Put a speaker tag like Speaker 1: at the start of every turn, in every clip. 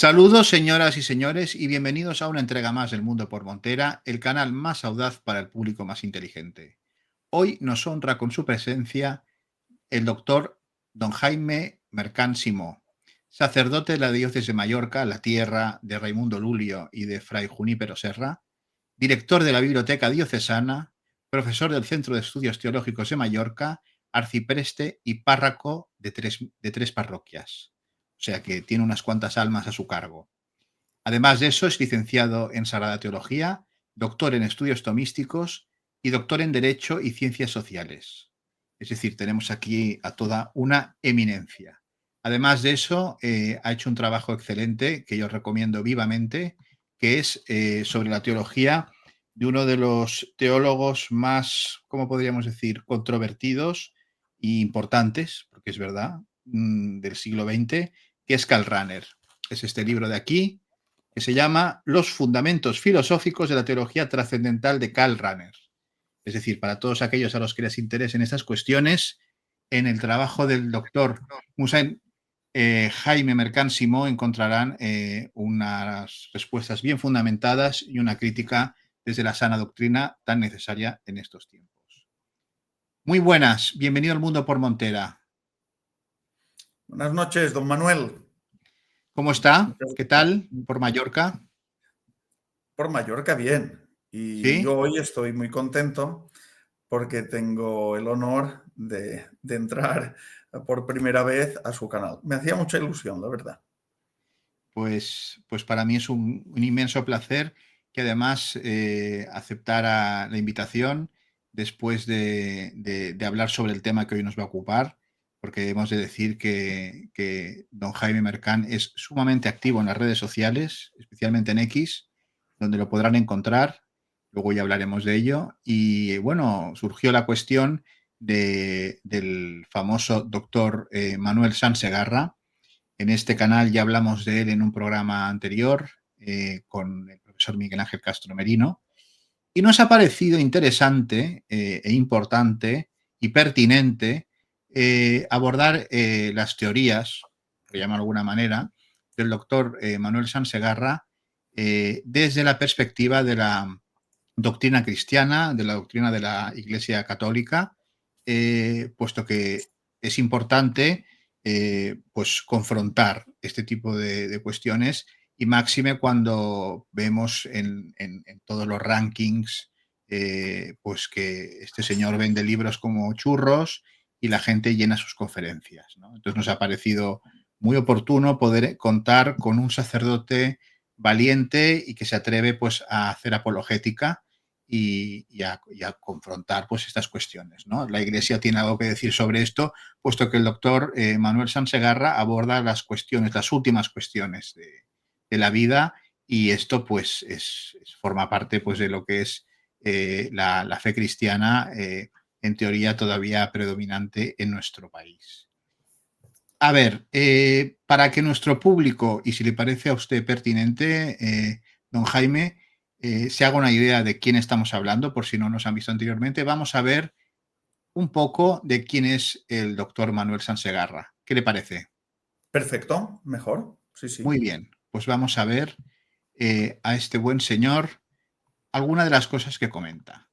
Speaker 1: Saludos, señoras y señores, y bienvenidos a una entrega más del Mundo por Montera, el canal más audaz para el público más inteligente. Hoy nos honra con su presencia el doctor don Jaime Mercán Simó, sacerdote de la diócesis de Mallorca, la tierra de Raimundo Lulio y de Fray Junípero Serra, director de la Biblioteca Diocesana, profesor del Centro de Estudios Teológicos de Mallorca, arcipreste y párroco de tres parroquias. O sea que tiene unas cuantas almas a su cargo. Además de eso, es licenciado en Sagrada Teología, doctor en Estudios Tomísticos y doctor en Derecho y Ciencias Sociales. Es decir, tenemos aquí a toda una eminencia. Además de eso, ha hecho un trabajo excelente que yo recomiendo vivamente, que es sobre la teología de uno de los teólogos más, ¿cómo podríamos decir?, controvertidos e importantes, porque es verdad, del siglo XX, que es Karl Rahner. Es este libro de aquí, que se llama Los fundamentos filosóficos de la teología trascendental de Karl Rahner. Es decir, para todos aquellos a los que les interesen estas cuestiones, en el trabajo del doctor Jaime Mercán Simó encontrarán unas respuestas bien fundamentadas y una crítica desde la sana doctrina tan necesaria en estos tiempos. Muy buenas, bienvenido al Mundo por Montera.
Speaker 2: Buenas noches, don Manuel.
Speaker 1: ¿Cómo está? ¿Qué tal por Mallorca?
Speaker 2: Por Mallorca, bien. Y
Speaker 1: ¿Sí?
Speaker 2: yo hoy estoy muy contento porque tengo el honor de entrar por primera vez a su canal. Me hacía mucha ilusión, la verdad.
Speaker 1: Pues para mí es un inmenso placer que además aceptara la invitación después de hablar sobre el tema que hoy nos va a ocupar, porque hemos de decir que don Jaime Mercán es sumamente activo en las redes sociales, especialmente en X, donde lo podrán encontrar. Luego ya hablaremos de ello. Y bueno, surgió la cuestión del famoso doctor Manuel Sansegarra. En este canal ya hablamos de él en un programa anterior con el profesor Miguel Ángel Castro Merino y nos ha parecido interesante e importante y pertinente abordar las teorías, por llamarlo de alguna manera, del doctor Manuel Sansegarra desde la perspectiva de la doctrina cristiana, de la doctrina de la Iglesia Católica, puesto que es importante pues confrontar este tipo de cuestiones y máxime cuando vemos en todos los rankings pues que este señor vende libros como churros y la gente llena sus conferencias, ¿no? Entonces nos ha parecido muy oportuno poder contar con un sacerdote valiente y que se atreve pues a hacer apologética y a confrontar pues estas cuestiones, ¿no? La Iglesia tiene algo que decir sobre esto, puesto que el doctor Manuel Sansegarra aborda las cuestiones, las últimas cuestiones de la vida, y esto pues forma parte pues de lo que es la fe cristiana en teoría todavía predominante en nuestro país. A ver, para que nuestro público, y si le parece a usted pertinente, don Jaime, se haga una idea de quién estamos hablando, por si no nos han visto anteriormente, vamos a ver un poco de quién es el doctor Manuel Sansegarra. ¿Qué le parece?
Speaker 2: Perfecto, mejor. Sí, sí.
Speaker 1: Muy bien, pues vamos a ver a este buen señor alguna de las cosas que comenta.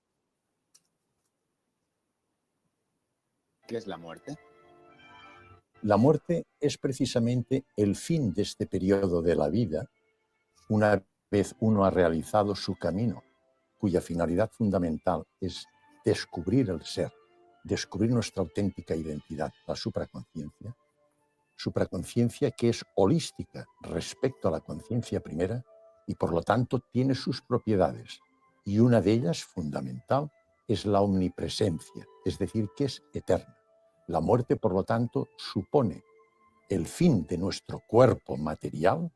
Speaker 3: ¿Qué es la muerte?
Speaker 4: La muerte es precisamente el fin de este periodo de la vida, una vez uno ha realizado su camino, cuya finalidad fundamental es descubrir el ser, descubrir nuestra auténtica identidad, la supraconciencia que es holística respecto a la conciencia primera y por lo tanto tiene sus propiedades, y una de ellas, fundamental, es la omnipresencia, es decir, que es eterna. La muerte, por lo tanto, supone el fin de nuestro cuerpo material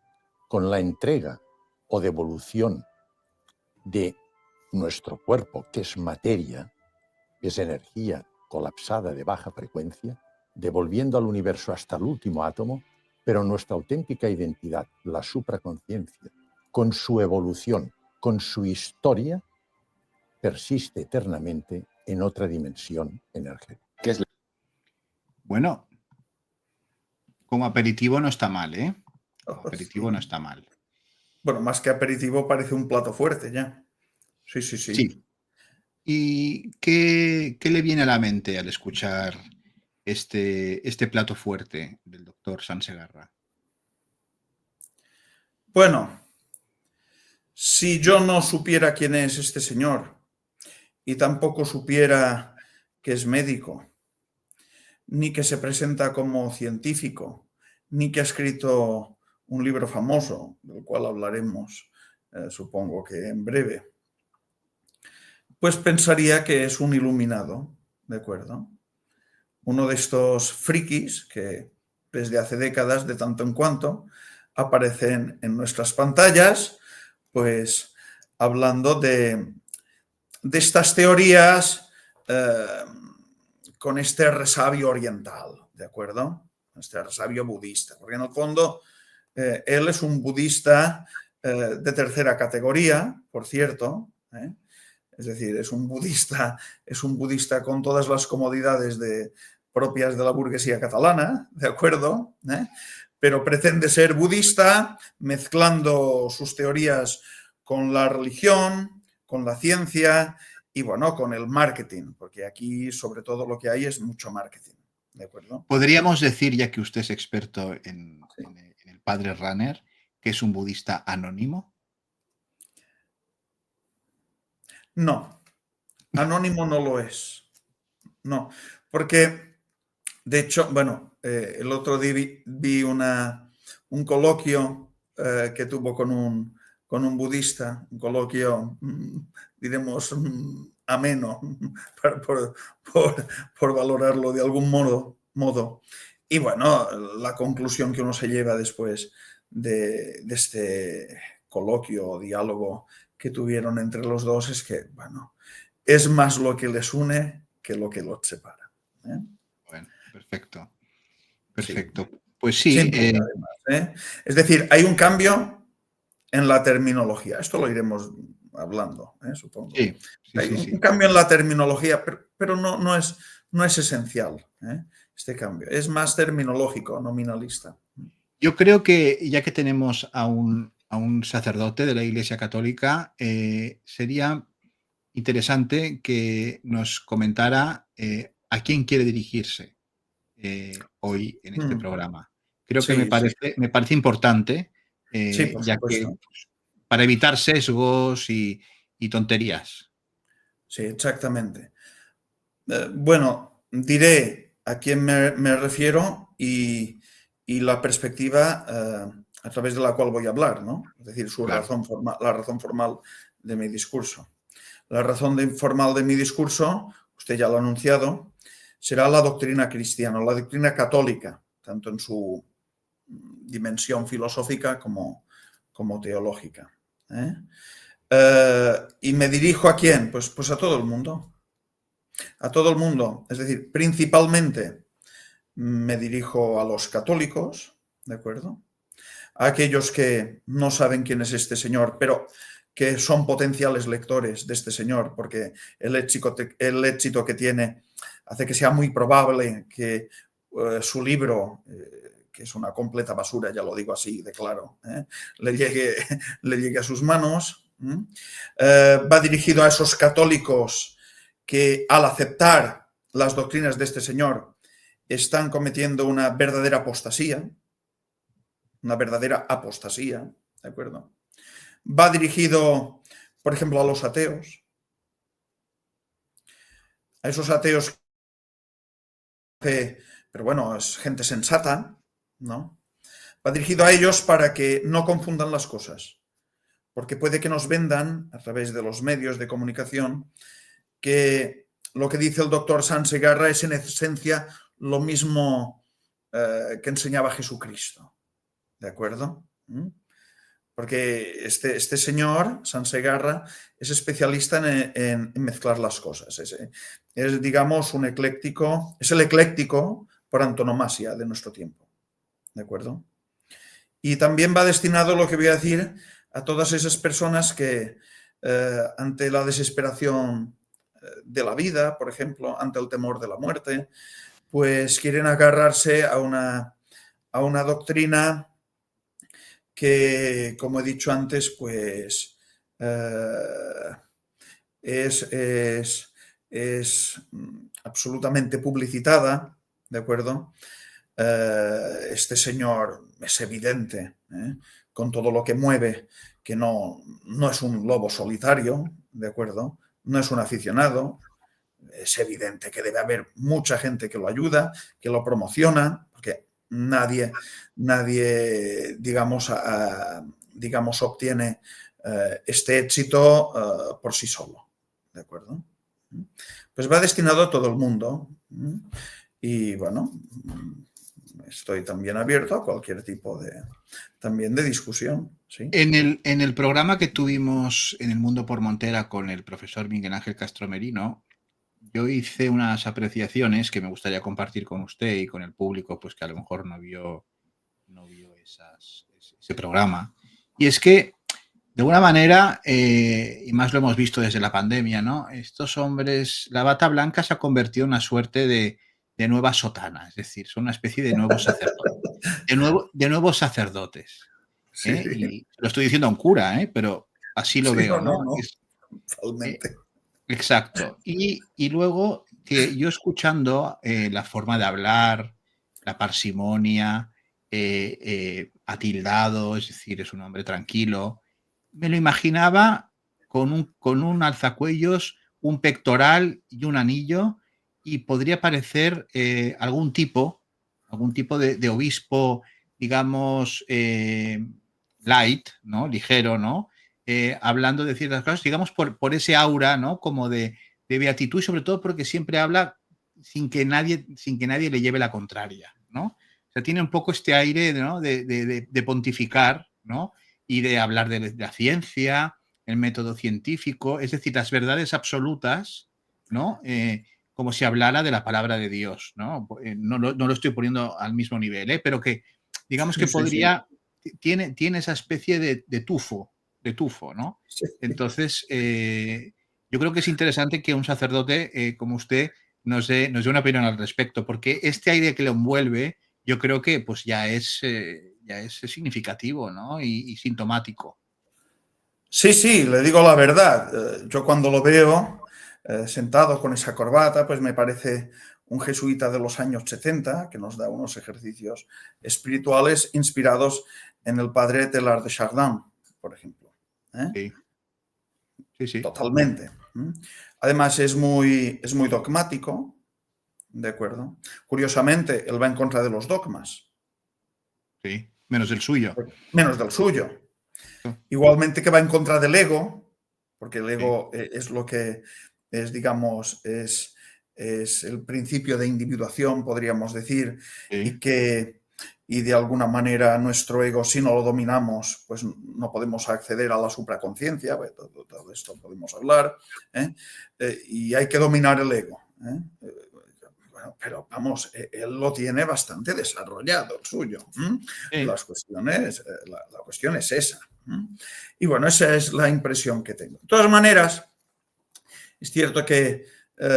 Speaker 4: con la entrega o devolución de nuestro cuerpo, que es materia, es energía colapsada de baja frecuencia, devolviendo al universo hasta el último átomo, pero nuestra auténtica identidad, la supraconciencia, con su evolución, con su historia, persiste eternamente en otra dimensión energética.
Speaker 3: ¿Qué es la...
Speaker 1: Bueno, como aperitivo no está mal, ¿eh? Como aperitivo no está mal.
Speaker 2: Bueno, más que aperitivo parece un plato fuerte ya. Sí, sí, sí.
Speaker 1: Sí. ¿Y qué le viene a la mente al escuchar este plato fuerte del doctor Sansegarra?
Speaker 2: Bueno, si yo no supiera quién es este señor y tampoco supiera que es médico, ni que se presenta como científico, ni que ha escrito un libro famoso, del cual hablaremos, supongo que en breve, pues pensaría que es un iluminado, ¿de acuerdo? Uno de estos frikis que desde hace décadas, de tanto en cuanto, aparecen en nuestras pantallas, pues hablando de estas teorías con este resabio oriental, ¿de acuerdo? Este resabio budista, porque en el fondo él es un budista de tercera categoría, por cierto, es decir, es un budista con todas las comodidades propias de la burguesía catalana, ¿de acuerdo? Pero pretende ser budista mezclando sus teorías con la religión, con la ciencia y, bueno, con el marketing, porque aquí sobre todo lo que hay es mucho marketing, ¿de acuerdo?
Speaker 1: Podríamos decir, ya que usted es experto en
Speaker 2: Sí.
Speaker 1: el padre Runner, que es un budista anónimo.
Speaker 2: No, anónimo no lo es. No, porque de hecho, bueno, el otro día vi un coloquio que tuvo con un budista, un coloquio, diremos, ameno, por valorarlo de algún modo. Y bueno, la conclusión que uno se lleva después de este coloquio o diálogo que tuvieron entre los dos es que, bueno, es más lo que les une que lo que los separa.
Speaker 1: Bueno, perfecto.
Speaker 2: Sí.
Speaker 1: Perfecto. Pues sí.
Speaker 2: Sin duda, además, Es decir, hay un cambio en la terminología. Esto lo iremos hablando, supongo.
Speaker 1: Sí,
Speaker 2: Hay
Speaker 1: sí.
Speaker 2: un cambio en la terminología, pero no es esencial este cambio. Es más terminológico, nominalista.
Speaker 1: Yo creo que ya que tenemos a un sacerdote de la Iglesia Católica, sería interesante que nos comentara a quién quiere dirigirse hoy en este programa. Creo que
Speaker 2: Sí, sí.
Speaker 1: me parece importante,
Speaker 2: Sí, por
Speaker 1: ya que
Speaker 2: supuesto.
Speaker 1: para evitar sesgos y tonterías.
Speaker 2: Sí, exactamente. Bueno, diré a quién me refiero y la perspectiva a través de la cual voy a hablar, ¿no? Es decir,
Speaker 1: Claro.
Speaker 2: la razón formal de mi discurso. La razón formal de mi discurso, usted ya lo ha anunciado, será la doctrina cristiana, la doctrina católica, tanto en su dimensión filosófica como teológica. ¿Y me dirijo a quién? Pues a todo el mundo. A todo el mundo. Es decir, principalmente me dirijo a los católicos, ¿de acuerdo? A aquellos que no saben quién es este señor, pero que son potenciales lectores de este señor, porque el éxito que tiene hace que sea muy probable que su libro, que es una completa basura, ya lo digo así de claro, le llegue a sus manos. Va dirigido a esos católicos que al aceptar las doctrinas de este señor están cometiendo una verdadera apostasía, ¿de acuerdo? Va dirigido, por ejemplo, a los ateos, a esos ateos que, pero bueno, es gente sensata, ¿no? Va dirigido a ellos para que no confundan las cosas, porque puede que nos vendan a través de los medios de comunicación que lo que dice el doctor Sansegarra es en esencia lo mismo que enseñaba Jesucristo, ¿de acuerdo? Porque este señor, Sansegarra, es especialista en mezclar las cosas. Es, digamos, un ecléctico, es el ecléctico por antonomasia de nuestro tiempo, ¿de acuerdo? Y también va destinado, lo que voy a decir, a todas esas personas que ante la desesperación de la vida, por ejemplo, ante el temor de la muerte, pues quieren agarrarse a una doctrina que, como he dicho antes, pues es absolutamente publicitada, ¿de acuerdo? Este señor es evidente, con todo lo que mueve, que no es un lobo solitario, ¿de acuerdo? No es un aficionado. Es evidente que debe haber mucha gente que lo ayuda, que lo promociona, porque nadie digamos, obtiene este éxito por sí solo, ¿de acuerdo? Pues va destinado a todo el mundo. Y bueno, estoy también abierto a cualquier tipo también de discusión. ¿Sí?
Speaker 1: En el programa que tuvimos en El Mundo por Montera con el profesor Miguel Ángel Castro Merino, yo hice unas apreciaciones que me gustaría compartir con usted y con el público, pues que a lo mejor no vio ese programa. Y es que, de alguna manera, y más lo hemos visto desde la pandemia, ¿no? Estos hombres, la bata blanca se ha convertido en una suerte de nueva sotana, es decir, son una especie de nuevos sacerdotes. De nuevos sacerdotes.
Speaker 2: Sí,
Speaker 1: Y lo estoy diciendo a un cura, pero así lo
Speaker 2: sí,
Speaker 1: veo,
Speaker 2: no,
Speaker 1: ¿no?
Speaker 2: totalmente.
Speaker 1: Exacto. Y luego que yo escuchando la forma de hablar, la parsimonia, atildado, es decir, es un hombre tranquilo, me lo imaginaba con un alzacuellos, un pectoral y un anillo, y podría parecer algún tipo de obispo, digamos, light, ¿no? Ligero, ¿no? Hablando de ciertas cosas, digamos, por ese aura, ¿no? Como de beatitud, y sobre todo porque siempre habla sin que nadie le lleve la contraria, ¿no? O sea, tiene un poco este aire, ¿no? de pontificar, ¿no? Y de hablar de la ciencia, el método científico, es decir, las verdades absolutas, ¿no? Como si hablara de la palabra de Dios, ¿no? No lo estoy poniendo al mismo nivel, pero que digamos que
Speaker 2: Sí, sí,
Speaker 1: podría, tiene esa especie de tufo, ¿no?
Speaker 2: sí.
Speaker 1: Entonces, yo creo que es interesante que un sacerdote como usted nos dé una opinión al respecto, porque este aire que lo envuelve, yo creo que pues ya es significativo, ¿no? Y sintomático.
Speaker 2: Sí, le digo la verdad. Yo cuando lo veo sentado con esa corbata, pues me parece un jesuita de los años 70 que nos da unos ejercicios espirituales inspirados en el padre Teilhard de Chardin, por ejemplo.
Speaker 1: Sí, sí, sí.
Speaker 2: Totalmente. Además es muy dogmático, ¿de acuerdo? Curiosamente, él va en contra de los dogmas.
Speaker 1: Sí, menos el suyo.
Speaker 2: Menos del suyo. Igualmente que va en contra del ego, porque el
Speaker 1: Sí.
Speaker 2: ego es lo que es, digamos, es el principio de individuación, podríamos decir,
Speaker 1: Sí.
Speaker 2: y de alguna manera nuestro ego, si no lo dominamos, pues no podemos acceder a la supraconciencia, todo esto podemos hablar, y hay que dominar el ego. Bueno, pero vamos, él lo tiene bastante desarrollado, el suyo.
Speaker 1: Sí.
Speaker 2: La cuestión es esa. Y bueno, esa es la impresión que tengo. De todas maneras, es cierto que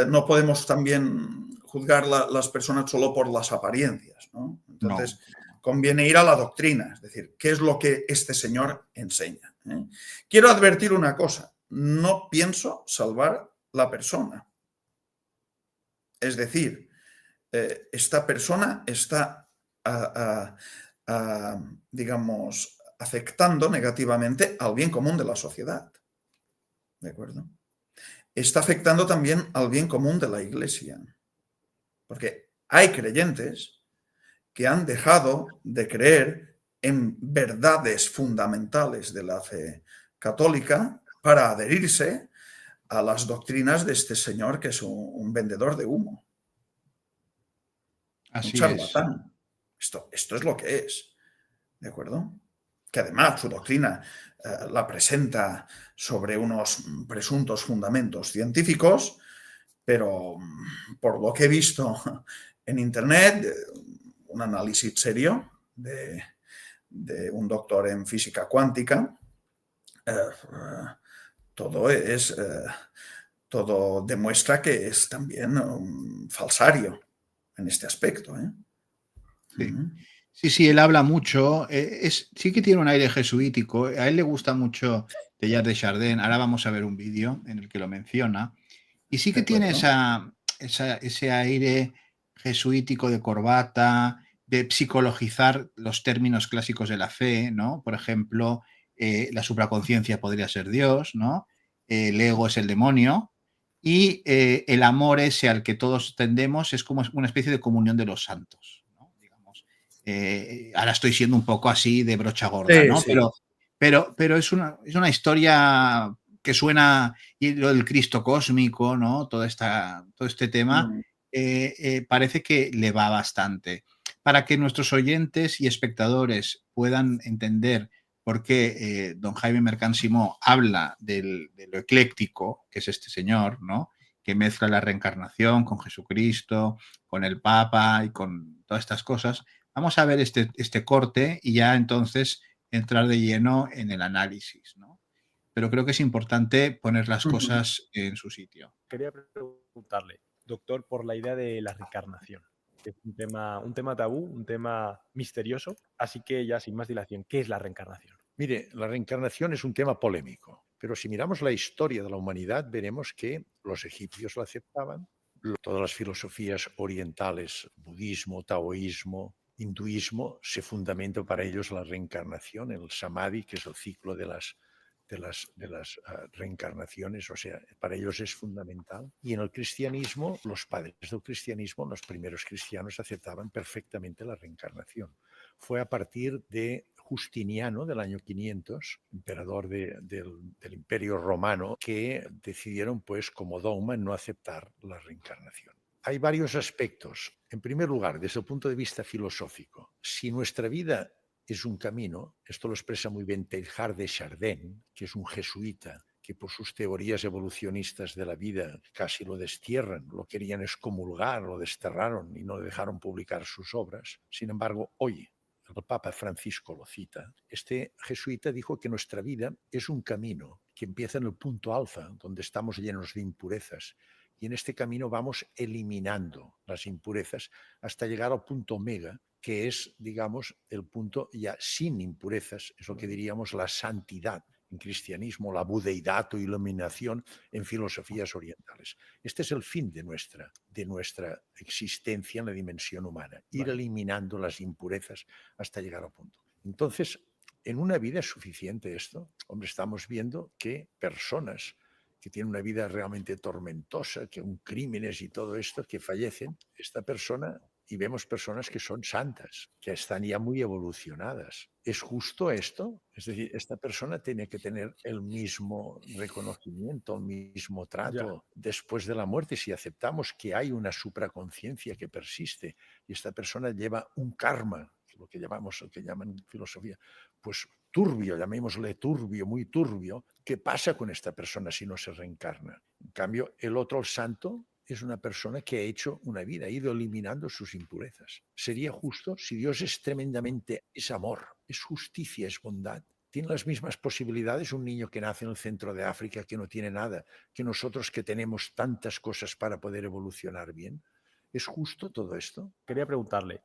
Speaker 2: no podemos también juzgar las personas solo por las apariencias, ¿no? Entonces, conviene ir a la doctrina, es decir, ¿qué es lo que este señor enseña? Quiero advertir una cosa, no pienso salvar la persona. Es decir, esta persona está, digamos, afectando negativamente al bien común de la sociedad. ¿De acuerdo? Está afectando también al bien común de la Iglesia. Porque hay creyentes que han dejado de creer en verdades fundamentales de la fe católica para adherirse a las doctrinas de este señor que es un vendedor de humo. Un
Speaker 1: Así es.
Speaker 2: charlatán. Esto es lo que es. ¿De acuerdo? Que además su doctrina la presenta sobre unos presuntos fundamentos científicos, pero por lo que he visto en Internet, un análisis serio de un doctor en física cuántica, todo demuestra que es también un falsario en este aspecto.
Speaker 1: Sí. Sí, sí, él habla mucho. Sí que tiene un aire jesuítico. A él le gusta mucho Teilhard de Chardin. Ahora vamos a ver un vídeo en el que lo menciona. Y sí
Speaker 2: ¿De
Speaker 1: que tiene
Speaker 2: acuerdo?
Speaker 1: ese aire jesuítico de corbata, de psicologizar los términos clásicos de la fe, ¿no? Por ejemplo, la supraconciencia podría ser Dios, ¿no? El ego es el demonio. Y el amor ese al que todos tendemos es como una especie de comunión de los santos, ¿no? Digamos. Ahora estoy siendo un poco así de brocha gorda,
Speaker 2: Sí,
Speaker 1: ¿no?
Speaker 2: sí.
Speaker 1: Pero es una historia que suena, y lo del Cristo cósmico, ¿no? Todo este tema,
Speaker 2: Mm,
Speaker 1: parece que le va bastante. Para que nuestros oyentes y espectadores puedan entender por qué don Jaime Mercant Simó habla de lo ecléctico, que es este señor, ¿no? Que mezcla la reencarnación con Jesucristo, con el Papa y con todas estas cosas. Vamos a ver este corte y ya entonces entrar de lleno en el análisis, ¿no? Pero creo que es importante poner las
Speaker 2: ujú.
Speaker 1: cosas en su sitio.
Speaker 5: Quería preguntarle, doctor, por la idea de la reencarnación. Es un tema tabú, un tema misterioso, así que ya sin más dilación, ¿qué es la reencarnación?
Speaker 4: Mire, la reencarnación es un tema polémico, pero si miramos la historia de la humanidad, veremos que los egipcios la aceptaban, todas las filosofías orientales, budismo, taoísmo, hinduismo, se fundamenta para ellos la reencarnación, el samadhi, que es el ciclo de las reencarnaciones, o sea, para ellos es fundamental. Y en el cristianismo, los padres del cristianismo, los primeros cristianos, aceptaban perfectamente la reencarnación. Fue a partir de Justiniano, del año 500, emperador del Imperio Romano, que decidieron, pues, como dogma, no aceptar la reencarnación. Hay varios aspectos. En primer lugar, desde el punto de vista filosófico, si nuestra vida es un camino, esto lo expresa muy bien Teilhard de Chardin, que es un jesuita que por sus teorías evolucionistas de la vida casi lo destierran, lo querían excomulgar, lo desterraron y no le dejaron publicar sus obras. Sin embargo, hoy el Papa Francisco lo cita, este jesuita dijo que nuestra vida es un camino que empieza en el punto alfa, donde estamos llenos de impurezas, y en este camino vamos eliminando las impurezas hasta llegar al punto omega, que es, digamos, el punto ya sin impurezas, es lo que diríamos la santidad en cristianismo, la budeidad o iluminación en filosofías orientales. Este es el fin de nuestra existencia en la dimensión humana, ir eliminando las impurezas hasta llegar al punto. Entonces, en una vida es suficiente esto. Hombre, estamos viendo que personas que tienen una vida realmente tormentosa, que un crímenes y todo esto, que fallecen, esta persona, y vemos personas que son santas, que están ya muy evolucionadas. ¿Es justo esto? Es decir, esta persona tiene que tener el mismo reconocimiento, el mismo trato después de la muerte. Si aceptamos que hay una supraconciencia que persiste y esta persona lleva un karma, lo que llaman en filosofía, pues turbio, llamémosle turbio, muy turbio, ¿qué pasa con esta persona si no se reencarna? En cambio, el otro, el santo, es una persona que ha hecho una vida, ha ido eliminando sus impurezas. ¿Sería justo? Si Dios es tremendamente, es amor, es justicia, es bondad, ¿tiene las mismas posibilidades un niño que nace en el centro de África, que no tiene nada, que nosotros que tenemos tantas cosas para poder evolucionar bien? ¿Es justo todo esto?
Speaker 5: Quería preguntarle,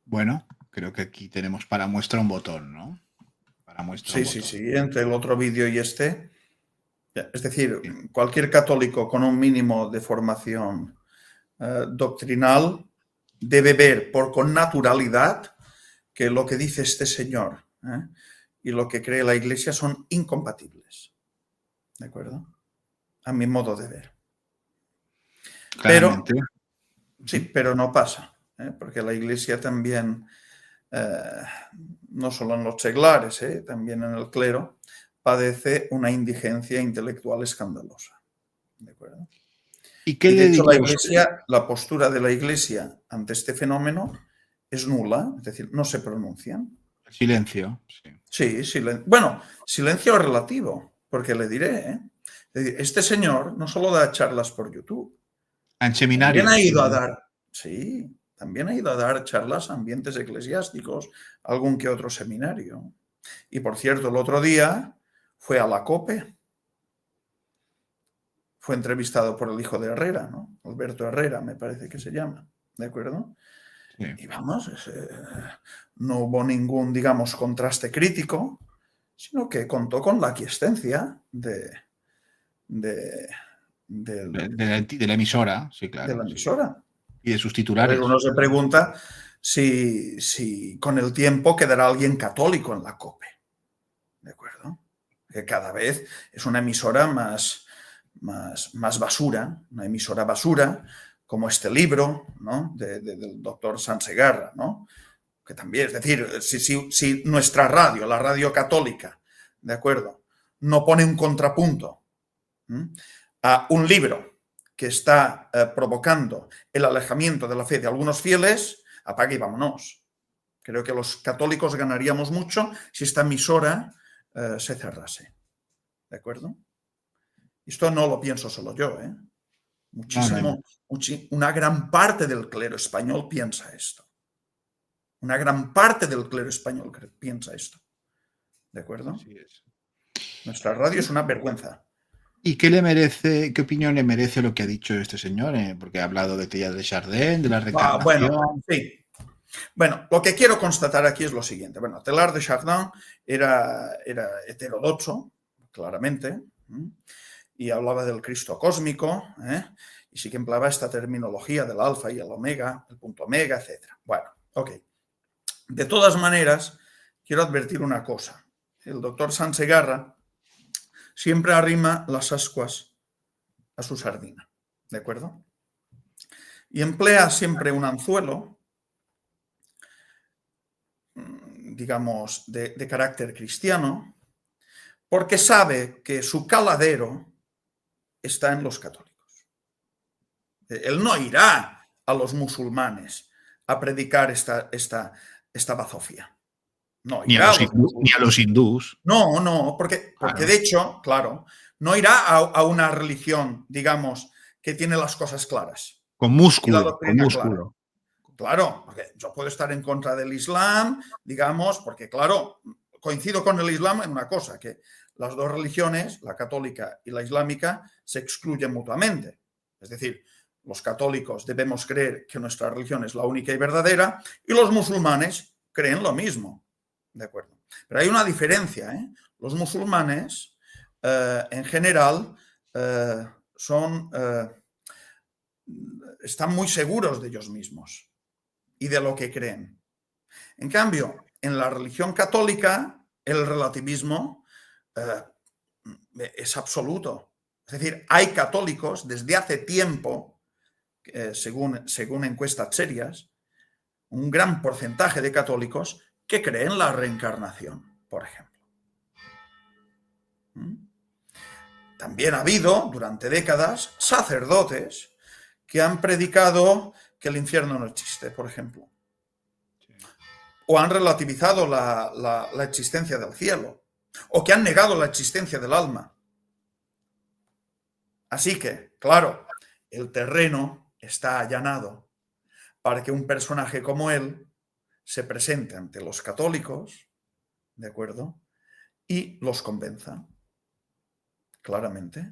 Speaker 1: Bueno, creo que aquí tenemos para muestra un botón, ¿no? Para muestra un
Speaker 2: Sí, sí,
Speaker 1: botón.
Speaker 2: sí. Entre el otro vídeo y este, es decir,
Speaker 1: Sí.
Speaker 2: cualquier católico con un mínimo de formación doctrinal debe ver por con naturalidad que lo que dice este señor y lo que cree la Iglesia son incompatibles. ¿De acuerdo? A mi modo de ver. Pero,
Speaker 1: Claramente.
Speaker 2: sí, pero no pasa, porque la Iglesia también, no solo en los seglares, también en el clero, padece una indigencia intelectual escandalosa. ¿De acuerdo?
Speaker 1: ¿Y qué
Speaker 2: Y de
Speaker 1: le
Speaker 2: hecho la
Speaker 1: diría usted?
Speaker 2: Iglesia, la postura de la Iglesia ante este fenómeno es nula, es decir, no se pronuncian.
Speaker 1: El silencio. Sí.
Speaker 2: Sí, bueno, silencio relativo, porque le diré, es decir, este señor no solo da charlas por YouTube,
Speaker 1: En
Speaker 2: también ha
Speaker 1: seminarios.
Speaker 2: ido a dar, sí, también ha ido a dar charlas a ambientes eclesiásticos, algún que otro seminario. Y por cierto, el otro día fue a la COPE, fue entrevistado por el hijo de Herrera, ¿no? Alberto Herrera, me parece que se llama, ¿de acuerdo?
Speaker 1: Sí.
Speaker 2: Y vamos, no hubo ningún, digamos, contraste crítico, sino que contó con la aquiescencia del-
Speaker 1: De la emisora, sí,
Speaker 2: de
Speaker 1: claro.
Speaker 2: la
Speaker 1: Sí.
Speaker 2: emisora.
Speaker 1: Y de sus
Speaker 2: A ver,
Speaker 1: titulares.
Speaker 2: uno se pregunta si con el tiempo quedará alguien católico en la COPE. ¿De acuerdo? Que cada vez es una emisora más basura, una emisora basura, como este libro, ¿no? Del doctor Sansegarra, ¿no? Que también, es decir, si nuestra radio, la radio católica, ¿de acuerdo?, no pone un contrapunto a un libro que está provocando el alejamiento de la fe de algunos fieles, apague y vámonos. Creo que los católicos ganaríamos mucho si esta emisora se cerrase. ¿De acuerdo? Esto no lo pienso solo yo, ¿eh? Una gran parte del clero español piensa esto. Una gran parte del clero español piensa esto. ¿De acuerdo?
Speaker 1: Así es.
Speaker 2: Nuestra radio es una vergüenza.
Speaker 1: ¿Y qué opinión le merece lo que ha dicho este señor? Porque ha hablado de Teilhard de Chardin, de la reencarnación.
Speaker 2: Bueno, sí. Bueno, lo que quiero constatar aquí es lo siguiente. Bueno, Teilhard de Chardin era heterodoxo, claramente, y hablaba del Cristo cósmico, y sí que empleaba esta terminología del alfa y el omega, el punto omega, etc. Bueno, ok. De todas maneras, quiero advertir una cosa. El doctor Sansegarra siempre arrima las ascuas a su sardina, ¿de acuerdo? Y emplea siempre un anzuelo, digamos, de carácter cristiano, porque sabe que su caladero está en los católicos. Él no irá a los musulmanes a predicar esta bazofia. No
Speaker 1: Ni
Speaker 2: irá a
Speaker 1: los hindús.
Speaker 2: No, porque
Speaker 1: Claro.
Speaker 2: de hecho, claro, no irá a una religión, digamos, que tiene las cosas claras.
Speaker 1: Con
Speaker 2: Y la
Speaker 1: músculo,
Speaker 2: doctrina clara. Claro, porque yo puedo estar en contra del Islam, digamos, porque claro, coincido con el Islam en una cosa, que las dos religiones, la católica y la islámica, se excluyen mutuamente. Es decir, los católicos debemos creer que nuestra religión es la única y verdadera y los musulmanes creen lo mismo. ¿De acuerdo? Pero hay una diferencia, ¿eh? Los musulmanes, en general, están muy seguros de ellos mismos y de lo que creen. En cambio, en la religión católica, el relativismo es absoluto. Es decir, hay católicos desde hace tiempo, según encuestas serias, un gran porcentaje de católicos que creen la reencarnación, por ejemplo. También ha habido, durante décadas, sacerdotes que han predicado que el infierno no existe, por ejemplo. O han relativizado la existencia del cielo, o que han negado la existencia del alma. Así que, claro, el terreno está allanado para que un personaje como él se presente ante los católicos, ¿de acuerdo?, y los convenza, claramente.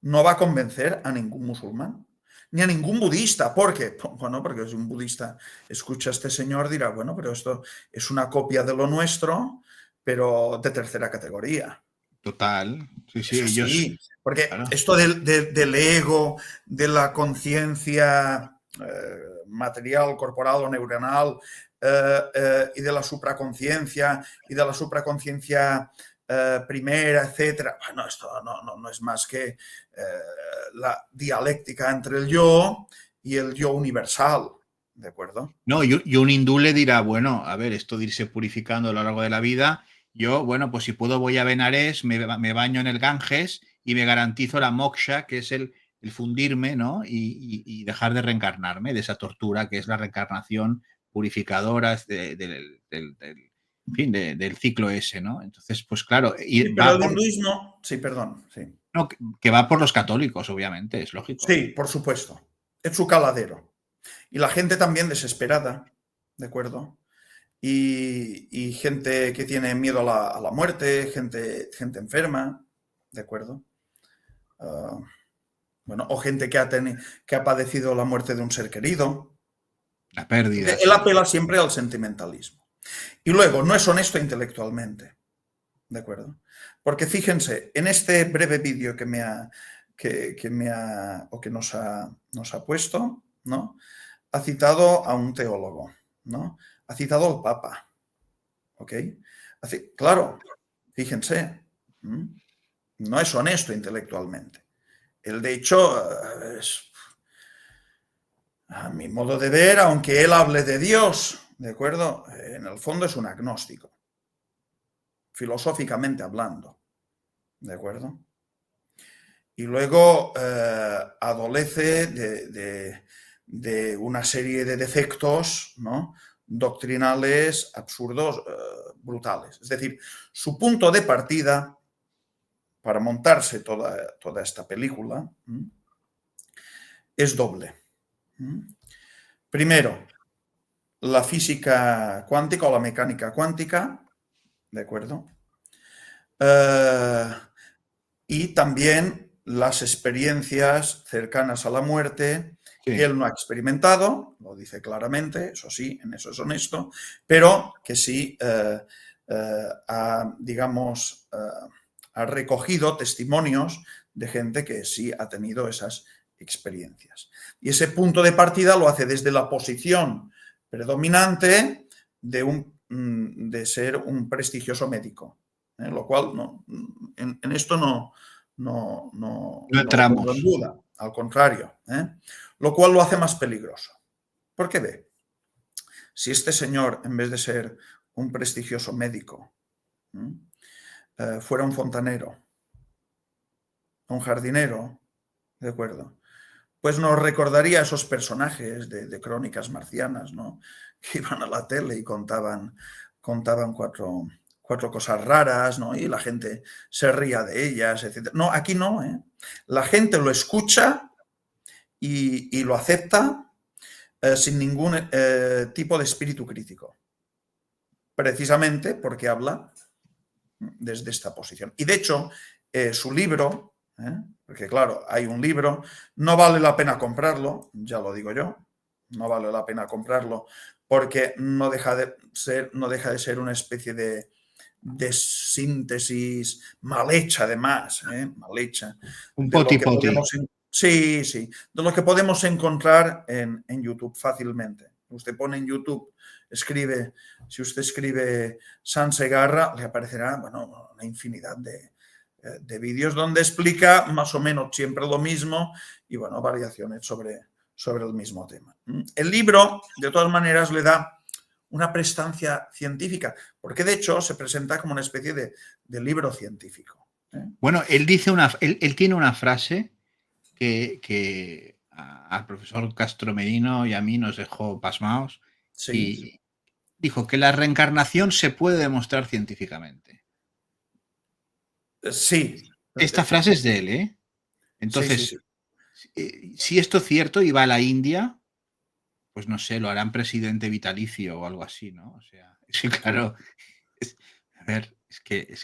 Speaker 2: No va a convencer a ningún musulmán, ni a ningún budista. ¿Por qué? Bueno, porque si un budista escucha a este señor dirá, bueno, pero esto es una copia de lo nuestro, pero de tercera categoría.
Speaker 1: Total. Sí, sí,
Speaker 2: Es así,
Speaker 1: ellos.
Speaker 2: porque
Speaker 1: Claro.
Speaker 2: esto del ego, de la conciencia material, corporal o neuronal, y de la supraconciencia, primera, etcétera. Bueno, esto no es más que la dialéctica entre el yo y el yo universal, ¿de acuerdo?
Speaker 1: No, y un hindú le dirá, bueno, a ver, esto de irse purificando a lo largo de la vida, yo, bueno, pues si puedo voy a Benares, me baño en el Ganges y me garantizo la moksha, que es el fundirme, ¿no? Y dejar de reencarnarme, de esa tortura que es la reencarnación purificadora en fin, del ciclo ese, ¿no? Entonces, pues claro, y
Speaker 2: Sí, pero el hinduismo, sí, perdón, sí.
Speaker 1: no, que va por los católicos, obviamente, es lógico.
Speaker 2: Sí, por supuesto. Es su caladero. Y la gente también desesperada, ¿de acuerdo? Y gente que tiene miedo a la muerte, gente enferma, ¿de acuerdo? Bueno, o gente que ha padecido la muerte de un ser querido,
Speaker 1: La pérdida.
Speaker 2: Él apela siempre al sentimentalismo. Y luego, no es honesto intelectualmente. ¿De acuerdo? Porque fíjense, en este breve vídeo que nos ha puesto, ¿no? Ha citado a un teólogo, ¿no? Ha citado al Papa. ¿Ok? Claro, fíjense, no es honesto intelectualmente. Él, de hecho, a mi modo de ver, aunque él hable de Dios, ¿de acuerdo? En el fondo es un agnóstico, filosóficamente hablando, ¿de acuerdo? Y luego adolece de una serie de defectos, ¿no? Doctrinales absurdos, brutales. Es decir, su punto de partida para montarse toda esta película es doble. Primero, la física cuántica o la mecánica cuántica, ¿de acuerdo? Y también las experiencias cercanas a la muerte,
Speaker 1: Sí.
Speaker 2: que él no ha experimentado, lo dice claramente, eso sí, en eso es honesto, pero que sí ha recogido testimonios de gente que sí ha tenido esas experiencias. Y ese punto de partida lo hace desde la posición predominante de ser un prestigioso médico, lo cual en esto no lo
Speaker 1: entramos.
Speaker 2: pongo en duda, al contrario, lo cual lo hace más peligroso. Porque ve, si este señor, en vez de ser un prestigioso médico, fuera un fontanero, un jardinero, ¿de acuerdo? Pues nos recordaría a esos personajes de crónicas marcianas, ¿no? Que iban a la tele y contaban cuatro cosas raras, ¿no? Y la gente se ría de ellas, etc. No, aquí no, ¿eh? La gente lo escucha y lo acepta sin ningún tipo de espíritu crítico. Precisamente porque habla desde esta posición. Y de hecho, su libro, porque claro, hay un libro, no vale la pena comprarlo, ya lo digo yo, no vale la pena comprarlo porque no deja de ser una especie de síntesis mal hecha, además, mal hecha.
Speaker 1: Un
Speaker 2: de lo que
Speaker 1: poti-poti.
Speaker 2: sí, de lo que podemos encontrar en YouTube fácilmente. Usted pone en YouTube, si usted escribe San Segarra, le aparecerá, bueno, una infinidad de vídeos donde explica más o menos siempre lo mismo y, bueno, variaciones sobre el mismo tema. El libro, de todas maneras, le da una prestancia científica, porque de hecho se presenta como una especie de libro científico.
Speaker 1: Bueno, él tiene una frase que al profesor Castro Merino y a mí nos dejó pasmados.
Speaker 2: Sí.
Speaker 1: Y dijo que la reencarnación se puede demostrar científicamente.
Speaker 2: Sí.
Speaker 1: Esta frase es de él, ¿eh? Entonces, si esto es cierto y va a la India, pues no sé, lo harán presidente vitalicio o algo así, ¿no? O sea, sí, claro. A ver, es que...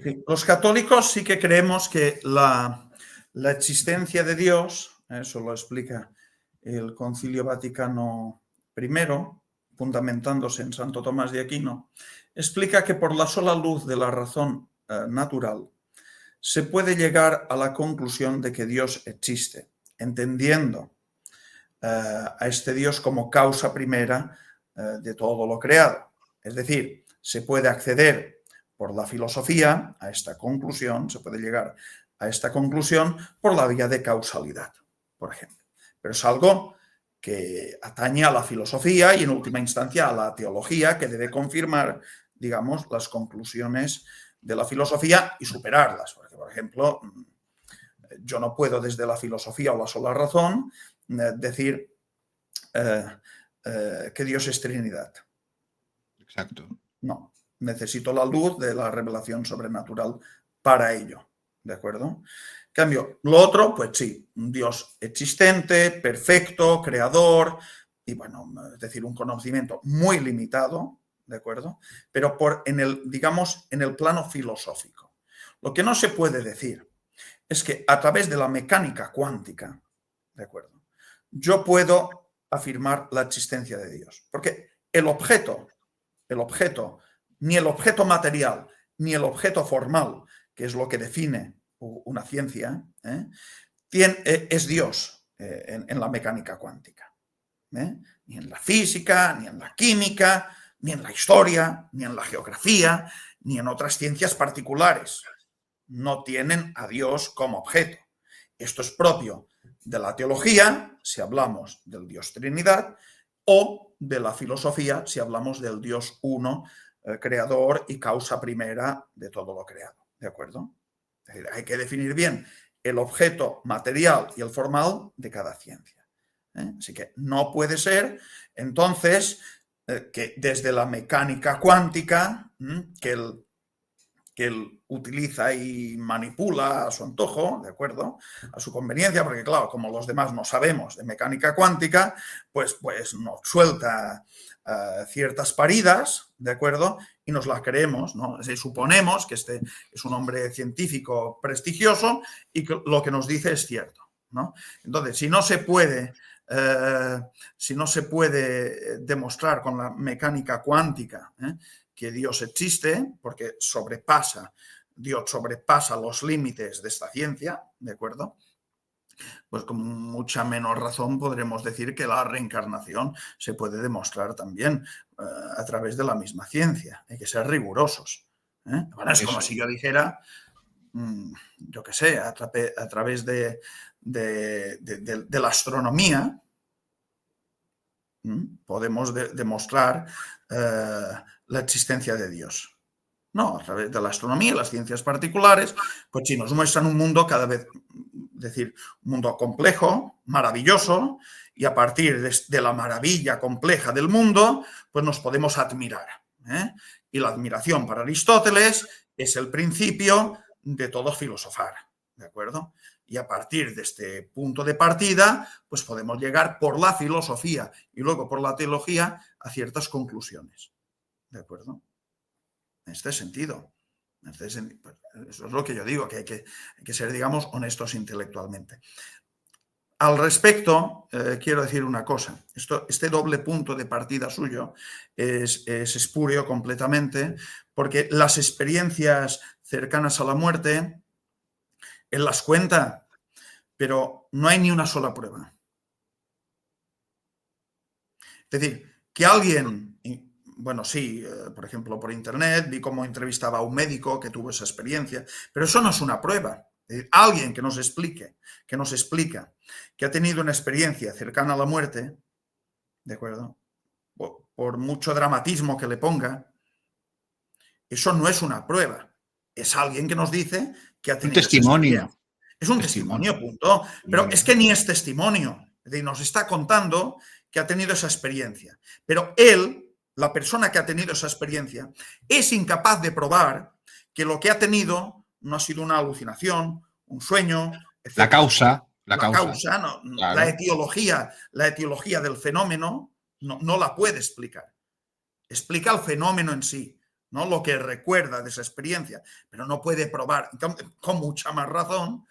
Speaker 2: Sí. Los católicos sí que creemos que la existencia de Dios, eso lo explica el Concilio Vaticano I, fundamentándose en Santo Tomás de Aquino, explica que por la sola luz de la razón natural se puede llegar a la conclusión de que Dios existe, entendiendo a este Dios como causa primera de todo lo creado. Es decir, se puede acceder por la filosofía a esta conclusión, se puede llegar a esta conclusión por la vía de causalidad, por ejemplo. Pero es algo que atañe a la filosofía y en última instancia a la teología, que debe confirmar, digamos, las conclusiones de la filosofía y superarlas. Porque, por ejemplo, yo no puedo desde la filosofía o la sola razón decir que Dios es Trinidad.
Speaker 1: Exacto.
Speaker 2: No, necesito la luz de la revelación sobrenatural para ello, ¿de acuerdo? En cambio, lo otro, pues sí, un Dios existente, perfecto, creador, y bueno, es decir, un conocimiento muy limitado, ¿de acuerdo? Pero en el plano filosófico. Lo que no se puede decir es que a través de la mecánica cuántica, ¿de acuerdo? Yo puedo afirmar la existencia de Dios. Porque el objeto, ni el objeto material, ni el objeto formal, que es lo que define una ciencia, es Dios en la mecánica cuántica. Ni en la física, ni en la química, ni en la historia, ni en la geografía, ni en otras ciencias particulares. No tienen a Dios como objeto. Esto es propio de la teología, si hablamos del Dios Trinidad, o de la filosofía, si hablamos del Dios uno, creador y causa primera de todo lo creado. ¿De acuerdo? Es decir, hay que definir bien el objeto material y el formal de cada ciencia. Así que no puede ser, entonces, que desde la mecánica cuántica, que él utiliza y manipula a su antojo, ¿de acuerdo? A su conveniencia, porque claro, como los demás no sabemos de mecánica cuántica, pues nos suelta ciertas paridas, ¿de acuerdo? Y nos las creemos, ¿no? Suponemos que este es un hombre científico prestigioso y que lo que nos dice es cierto, ¿no? Entonces, si no se puede demostrar con la mecánica cuántica que Dios existe, porque Dios sobrepasa los límites de esta ciencia, ¿de acuerdo? Pues con mucha menos razón podremos decir que la reencarnación se puede demostrar también a través de la misma ciencia. Hay que ser rigurosos. Bueno, es como si yo dijera, yo qué sé, a través de la astronomía, podemos demostrar la existencia de Dios. No, a través de la astronomía y las ciencias particulares, pues sí, nos muestran un mundo cada vez, es decir, un mundo complejo, maravilloso, y a partir de la maravilla compleja del mundo, pues nos podemos admirar. Y la admiración para Aristóteles es el principio de todo filosofar, ¿de acuerdo? Y a partir de este punto de partida, pues podemos llegar por la filosofía y luego por la teología a ciertas conclusiones, ¿de acuerdo? En este sentido. Eso es lo que yo digo, que hay que ser, digamos, honestos intelectualmente. Al respecto, quiero decir una cosa. Este doble punto de partida suyo es espurio completamente, porque las experiencias cercanas a la muerte, él las cuenta, pero no hay ni una sola prueba. Es decir, que alguien... Bueno, sí, por ejemplo, por internet vi cómo entrevistaba a un médico que tuvo esa experiencia, pero eso no es una prueba. Alguien que nos explica que ha tenido una experiencia cercana a la muerte, ¿de acuerdo? Por mucho dramatismo que le ponga, eso no es una prueba. Es alguien que nos dice que ha tenido
Speaker 1: un testimonio.
Speaker 2: Esa experiencia. Es un testimonio, punto. Pero es que ni es testimonio. Es decir, nos está contando que ha tenido esa experiencia. Pero él, la persona que ha tenido esa experiencia, es incapaz de probar que lo que ha tenido no ha sido una alucinación, un sueño, etc. La causa, no, claro. La etiología del fenómeno no la puede explicar. Explica el fenómeno en sí, ¿no? Lo que recuerda de esa experiencia, pero no puede probar. Con mucha más razón,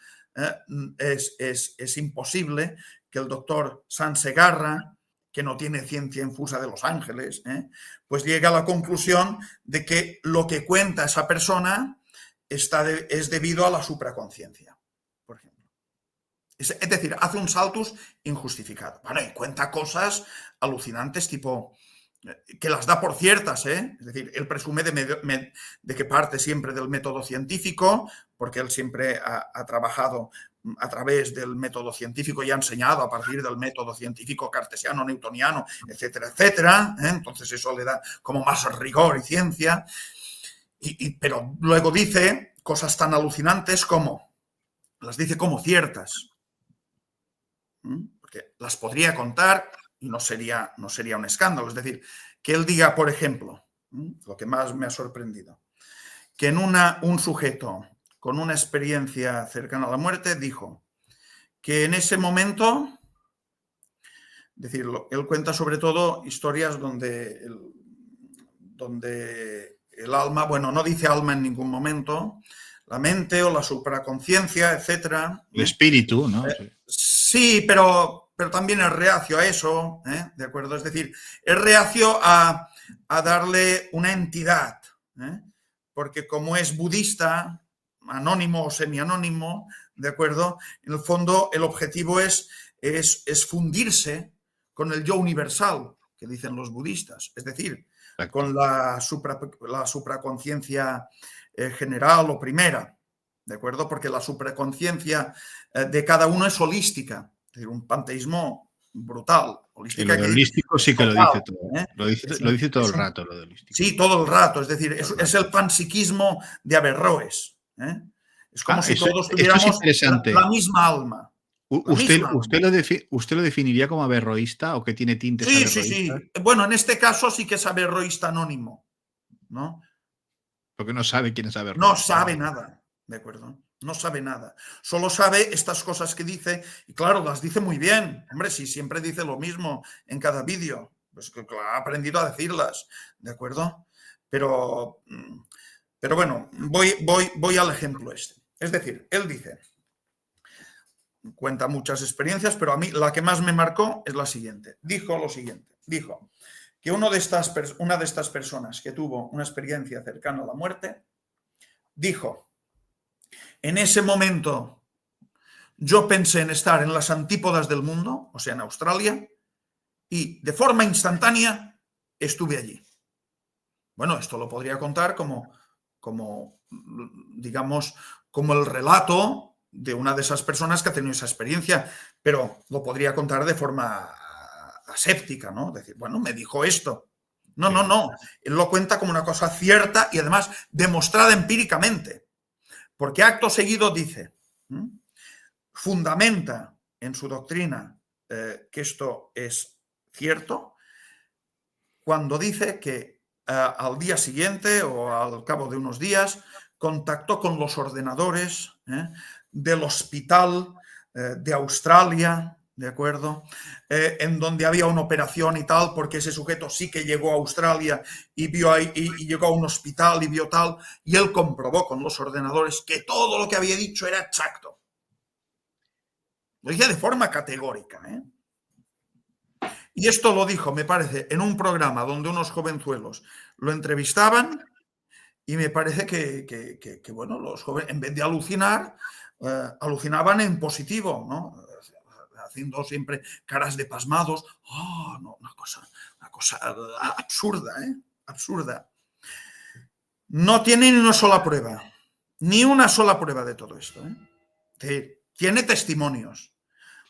Speaker 2: es imposible que el doctor Sansegarra, que no tiene ciencia infusa de Los Ángeles, pues llega a la conclusión de que lo que cuenta esa persona es debido a la supraconciencia, por ejemplo. Es decir, hace un saltus injustificado. Bueno, y cuenta cosas alucinantes, tipo que las da por ciertas, Es decir, él presume de que parte siempre del método científico, porque él siempre ha trabajado a través del método científico y ha enseñado a partir del método científico cartesiano, newtoniano, etcétera, etcétera. Entonces eso le da como más rigor y ciencia. Pero luego dice cosas tan alucinantes como, las dice como ciertas. Porque las podría contar y no sería un escándalo. Es decir, que él diga, por ejemplo, lo que más me ha sorprendido, que en un sujeto con una experiencia cercana a la muerte dijo que en ese momento, es decir, él cuenta sobre todo historias donde el alma, bueno, no dice alma en ningún momento, la mente o la supraconciencia, etcétera.
Speaker 1: El espíritu, ¿no?
Speaker 2: Sí, pero pero también es reacio a eso, ¿de acuerdo? Es decir, es reacio a darle una entidad, porque como es budista, anónimo o semianónimo, ¿de acuerdo? En el fondo, el objetivo es fundirse con el yo universal, que dicen los budistas, es decir, con la supraconciencia general o primera, ¿de acuerdo? Porque la supraconciencia de cada uno es holística, es decir, un panteísmo brutal.
Speaker 1: Y lo de holístico sí que
Speaker 2: total,
Speaker 1: lo dice todo. Lo dice todo el rato, lo de holístico.
Speaker 2: Sí, todo el rato. Es decir, es el panpsiquismo de Averroes. Es como si todos tuviéramos la misma alma.
Speaker 1: ¿Usted lo definiría como averroísta o que tiene tintes averroístas?
Speaker 2: Sí. Bueno, en este caso sí que es averroísta anónimo, ¿no?
Speaker 1: Porque no sabe quién es averroísta.
Speaker 2: No sabe nada, ¿de acuerdo? No sabe nada. Solo sabe estas cosas que dice, y claro, las dice muy bien. Hombre, si siempre dice lo mismo en cada vídeo, pues que ha aprendido a decirlas, ¿de acuerdo? Pero bueno, voy al ejemplo este. Es decir, él dice, cuenta muchas experiencias, pero a mí la que más me marcó es la siguiente. Dijo lo siguiente, dijo que una de estas personas que tuvo una experiencia cercana a la muerte, dijo, en ese momento yo pensé en estar en las antípodas del mundo, o sea, en Australia, y de forma instantánea estuve allí. Bueno, esto lo podría contar como digamos, como el relato de una de esas personas que ha tenido esa experiencia, pero lo podría contar de forma aséptica, ¿no? Decir, bueno, me dijo esto. No. Él lo cuenta como una cosa cierta y además demostrada empíricamente. Porque acto seguido dice, fundamenta en su doctrina que esto es cierto, cuando dice que al día siguiente o al cabo de unos días contactó con los ordenadores del hospital de Australia, ¿de acuerdo? En donde había una operación y tal, porque ese sujeto sí que llegó a Australia y vio ahí, y llegó a un hospital y vio tal, y él comprobó con los ordenadores que todo lo que había dicho era exacto. Lo dice de forma categórica, Y esto lo dijo, me parece, en un programa donde unos jovenzuelos lo entrevistaban y me parece que bueno, los jóvenes, en vez de alucinar, alucinaban en positivo, ¿no? Haciendo siempre caras de pasmados. Oh, no, una cosa absurda, absurda. No tiene ni una sola prueba de todo esto. Tiene testimonios.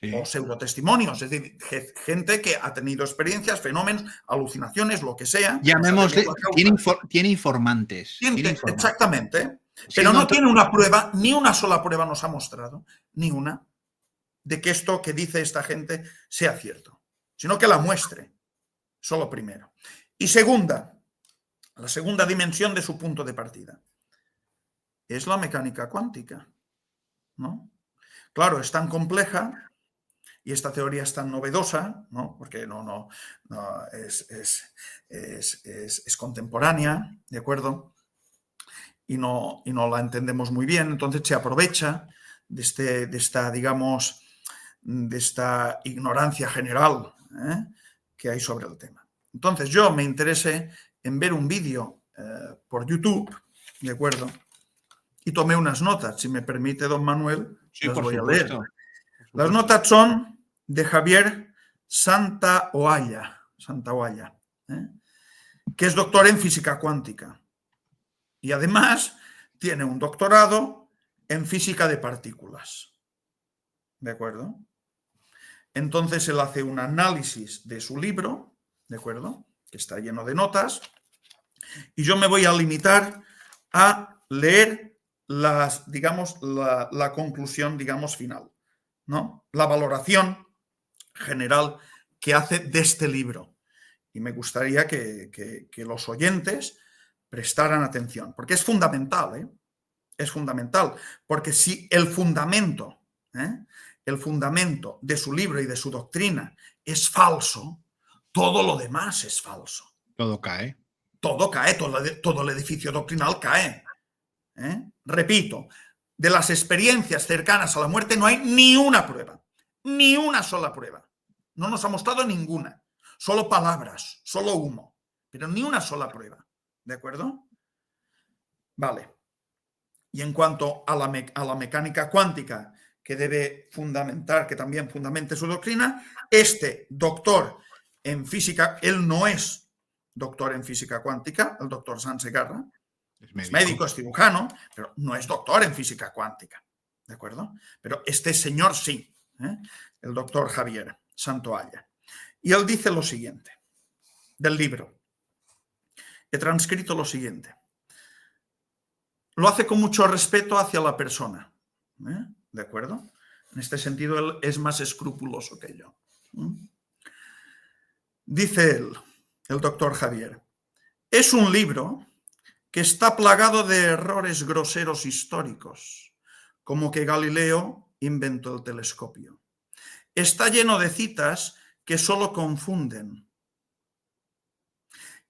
Speaker 2: Sí. O pseudotestimonios, es decir, gente que ha tenido experiencias, fenómenos, alucinaciones, lo que sea.
Speaker 1: Llamémosle, tiene informantes.
Speaker 2: Exactamente. Pero no tiene una prueba, ni una sola prueba nos ha mostrado, ni una, de que esto que dice esta gente sea cierto, sino que la muestre. Solo primero. Y la segunda dimensión de su punto de partida es la mecánica cuántica, ¿no? Claro, es tan compleja y esta teoría es tan novedosa, ¿no? Porque no es contemporánea, ¿de acuerdo? Y no la entendemos muy bien, entonces se aprovecha de esta, digamos, de esta ignorancia general que hay sobre el tema. Entonces yo me interesé en ver un vídeo por YouTube, ¿de acuerdo? Y tomé unas notas, si me permite, don Manuel,
Speaker 1: sí,
Speaker 2: las voy
Speaker 1: supuesto.
Speaker 2: a leer. Las notas son de Javier Santaolalla, que es doctor en física cuántica. Y además tiene un doctorado en física de partículas. ¿De acuerdo? Entonces él hace un análisis de su libro, ¿de acuerdo? Que está lleno de notas. Y yo me voy a limitar a leer la conclusión, digamos, final, ¿no? La valoración general que hace de este libro. Y me gustaría que los oyentes prestaran atención, porque es fundamental, es fundamental, porque si el fundamento de su libro y de su doctrina es falso, todo lo demás es falso.
Speaker 1: Todo cae.
Speaker 2: Todo cae, todo el edificio doctrinal cae. Repito, de las experiencias cercanas a la muerte no hay ni una prueba, ni una sola prueba. No nos ha mostrado ninguna. Solo palabras, solo humo, pero ni una sola prueba. ¿De acuerdo? Vale. Y en cuanto a la mecánica cuántica, que debe fundamentar, que también fundamente su doctrina, este doctor en física, él no es doctor en física cuántica, el doctor Sansegarra, es médico, es cirujano, pero no es doctor en física cuántica, ¿de acuerdo? Pero este señor sí, el doctor Javier Santoalla. Y él dice lo siguiente, del libro. He transcrito lo siguiente. Lo hace con mucho respeto hacia la persona, ¿de acuerdo? En este sentido, él es más escrupuloso que yo. Dice él, el doctor Javier, es un libro que está plagado de errores groseros históricos, como que Galileo inventó el telescopio. Está lleno de citas que solo confunden,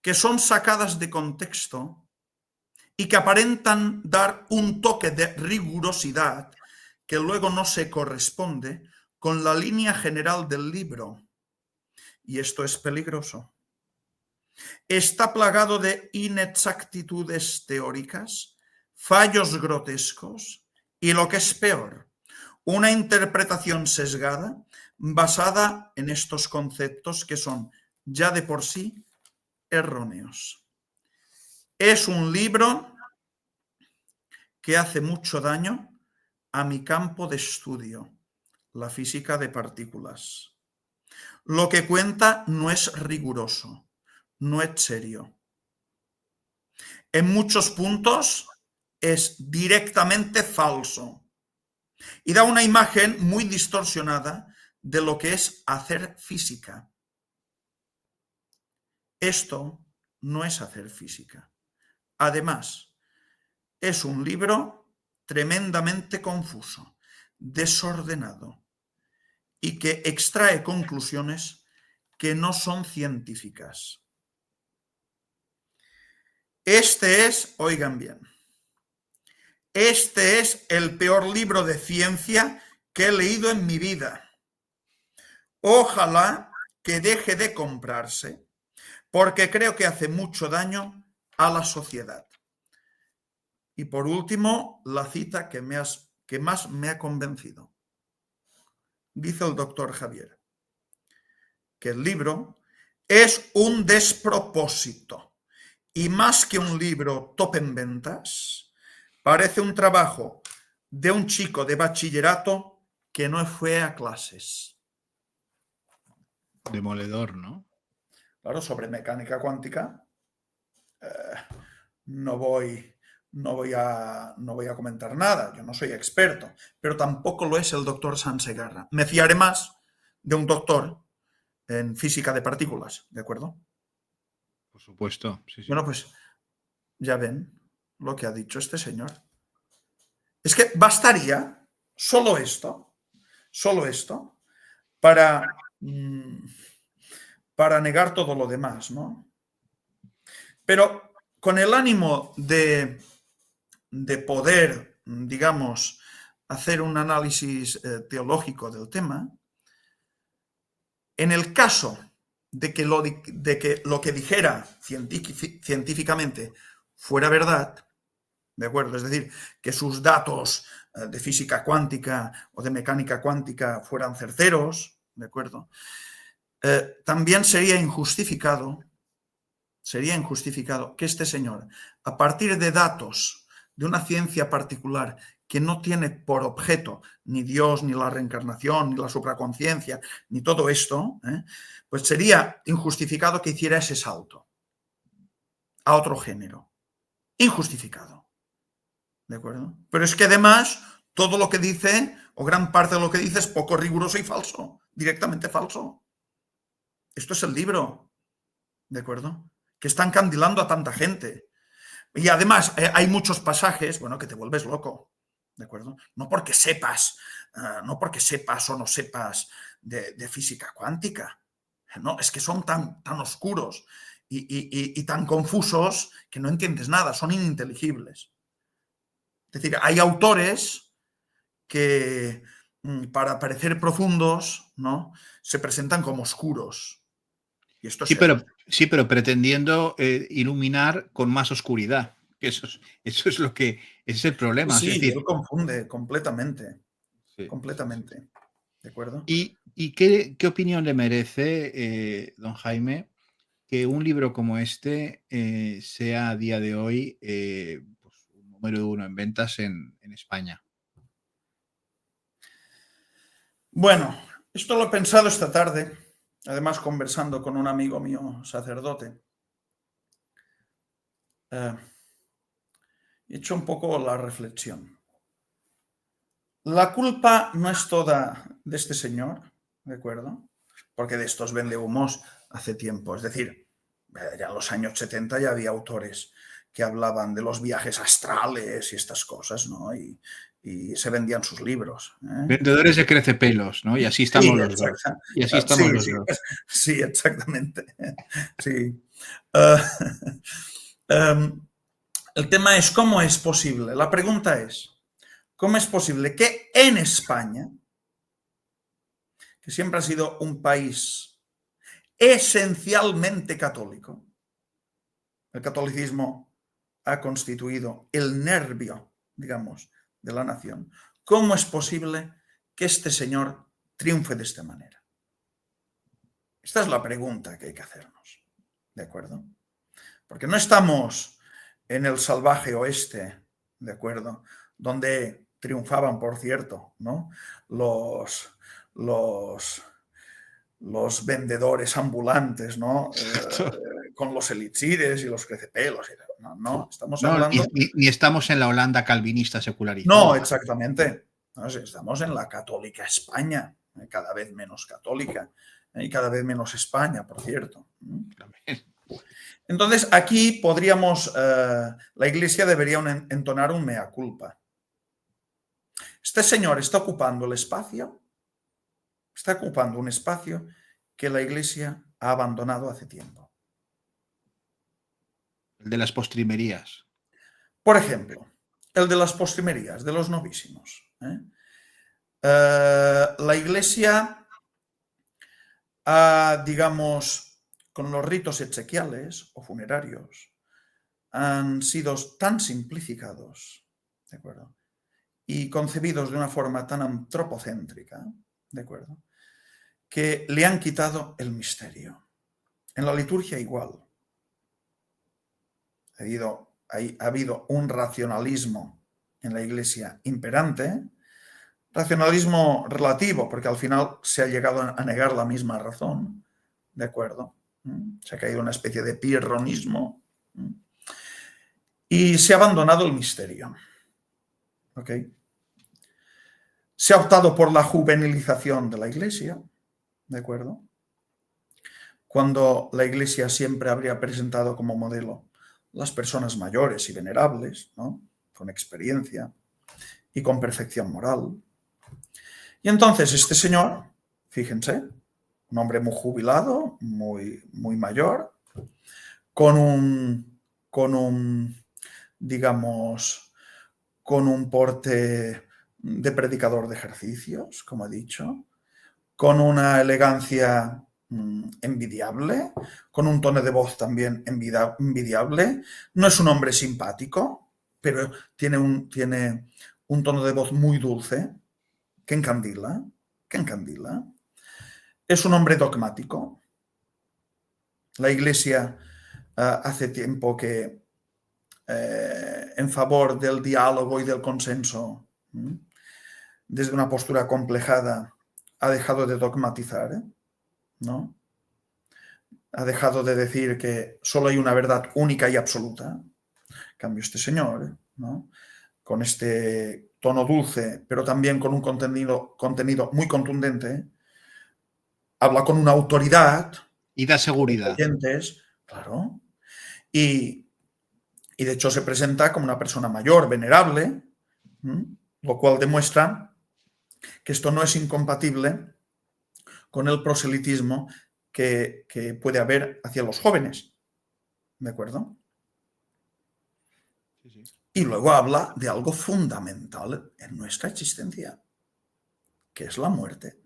Speaker 2: que son sacadas de contexto y que aparentan dar un toque de rigurosidad que luego no se corresponde con la línea general del libro. Y esto es peligroso. Está plagado de inexactitudes teóricas, fallos grotescos y, lo que es peor, una interpretación sesgada basada en estos conceptos que son ya de por sí erróneos. Es un libro que hace mucho daño a mi campo de estudio, la física de partículas. Lo que cuenta no es riguroso, no es serio. En muchos puntos es directamente falso y da una imagen muy distorsionada de lo que es hacer física. Esto no es hacer física. Además, es un libro tremendamente confuso, desordenado y que extrae conclusiones que no son científicas. Este es, oigan bien, este es el peor libro de ciencia que he leído en mi vida. Ojalá que deje de comprarse, porque creo que hace mucho daño a la sociedad. Y por último, la cita que más me ha convencido. Dice el doctor Javier que el libro es un despropósito y más que un libro top en ventas, parece un trabajo de un chico de bachillerato que no fue a clases.
Speaker 1: Demoledor, ¿no?
Speaker 2: Claro, sobre mecánica cuántica no voy a comentar nada, yo no soy experto, pero tampoco lo es el doctor Sansegarra. Me fiaré más de un doctor en física de partículas, ¿de acuerdo?
Speaker 1: Por supuesto, sí, sí.
Speaker 2: Bueno, pues ya ven lo que ha dicho este señor. Es que bastaría solo esto para negar todo lo demás, ¿no? Pero con el ánimo de poder, digamos, hacer un análisis teológico del tema, en el caso de que lo que dijera científicamente fuera verdad, ¿de acuerdo? Es decir, que sus datos de física cuántica o de mecánica cuántica fueran certeros, ¿de acuerdo? También sería injustificado que este señor, a partir de datos de una ciencia particular que no tiene por objeto ni Dios, ni la reencarnación, ni la supraconciencia, ni todo esto, pues sería injustificado que hiciera ese salto a otro género. Injustificado. ¿De acuerdo? Pero es que además todo lo que dice, o gran parte de lo que dice, es poco riguroso y falso, directamente falso. Esto es el libro, ¿de acuerdo? Que está encandilando a tanta gente. Y además hay muchos pasajes, bueno, que te vuelves loco, ¿de acuerdo? No porque sepas o no sepas de física cuántica, no, es que son tan oscuros y tan confusos que no entiendes nada, son ininteligibles. Es decir, hay autores que para parecer profundos, ¿no? Se presentan como oscuros. Y esto
Speaker 1: Sí,
Speaker 2: es
Speaker 1: sí, pero pretendiendo iluminar con más oscuridad. Que eso es lo que es el problema. Es
Speaker 2: sí, él
Speaker 1: decir,
Speaker 2: confunde completamente,
Speaker 1: sí, sí, sí.
Speaker 2: completamente. ¿De acuerdo?
Speaker 1: ¿Y qué opinión le merece, don Jaime, que un libro como este sea a día de hoy pues, un número uno en ventas en España?
Speaker 2: Bueno, esto lo he pensado esta tarde, además conversando con un amigo mío, sacerdote. He hecho un poco la reflexión. La culpa no es toda de este señor, ¿de acuerdo? Porque de estos vendehumos hace tiempo. Es decir, ya en los años 70 ya había autores que hablaban de los viajes astrales y estas cosas, ¿no? Y se vendían sus libros.
Speaker 1: Vendedores de crecepelos, ¿no? Y así
Speaker 2: Sí,
Speaker 1: estamos los dos. Y así estamos
Speaker 2: sí,
Speaker 1: los
Speaker 2: sí,
Speaker 1: dos.
Speaker 2: sí, exactamente. Sí. Eh, el tema es cómo es posible. La pregunta es, ¿cómo es posible que en España, que siempre ha sido un país esencialmente católico, el catolicismo ha constituido el nervio, digamos, de la nación, ¿cómo es posible que este señor triunfe de esta manera? Esta es la pregunta que hay que hacernos, ¿de acuerdo? Porque no estamos en el salvaje oeste, ¿de acuerdo? Donde triunfaban, por cierto, ¿no? Los, los, los vendedores ambulantes, ¿no? Con los elixires y los crecepelos. No, no, estamos
Speaker 1: No,
Speaker 2: hablando...
Speaker 1: ni estamos en la Holanda calvinista
Speaker 2: No,
Speaker 1: secularizada.
Speaker 2: exactamente. No, estamos en la católica España, cada vez menos católica y cada vez menos España, por cierto. Entonces, aquí podríamos, la Iglesia debería entonar un mea culpa. Este señor está ocupando el espacio, está ocupando un espacio que la Iglesia ha abandonado hace tiempo.
Speaker 1: El de las postrimerías.
Speaker 2: Por ejemplo, el de las postrimerías, de los novísimos. La Iglesia ha, digamos, con los ritos exequiales o funerarios, han sido tan simplificados, ¿de acuerdo? Y concebidos de una forma tan antropocéntrica, ¿de acuerdo? Que le han quitado el misterio. En la liturgia igual. Ha habido un racionalismo en la Iglesia imperante, racionalismo relativo, porque al final se ha llegado a negar la misma razón, ¿de acuerdo? Se ha caído una especie de pirronismo y se ha abandonado el misterio. ¿Ok? Se ha optado por la juvenilización de la Iglesia, ¿de acuerdo? Cuando la Iglesia siempre habría presentado como modelo las personas mayores y venerables, ¿no? Con experiencia y con perfección moral. Y entonces este señor, fíjense, un hombre muy jubilado, muy mayor, con un, digamos, con un porte de predicador de ejercicios, como he dicho, con una elegancia envidiable, con un tono de voz también envidiable. No es un hombre simpático, pero tiene un tono de voz muy dulce, que encandila, que encandila. Es un hombre dogmático. La Iglesia hace tiempo que en favor del diálogo y del consenso, desde una postura complejada, ha dejado de dogmatizar, ¿no? Ha dejado de decir que solo hay una verdad única y absoluta. En cambio, este señor, ¿no? Con este tono dulce, pero también con un contenido muy contundente, habla con una autoridad.
Speaker 1: Y da seguridad.
Speaker 2: Oyentes, claro. Y de hecho se presenta como una persona mayor, venerable, lo cual demuestra que esto no es incompatible con el proselitismo que puede haber hacia los jóvenes. ¿De acuerdo?
Speaker 1: Sí, sí.
Speaker 2: Y luego habla de algo fundamental en nuestra existencia. que es la muerte.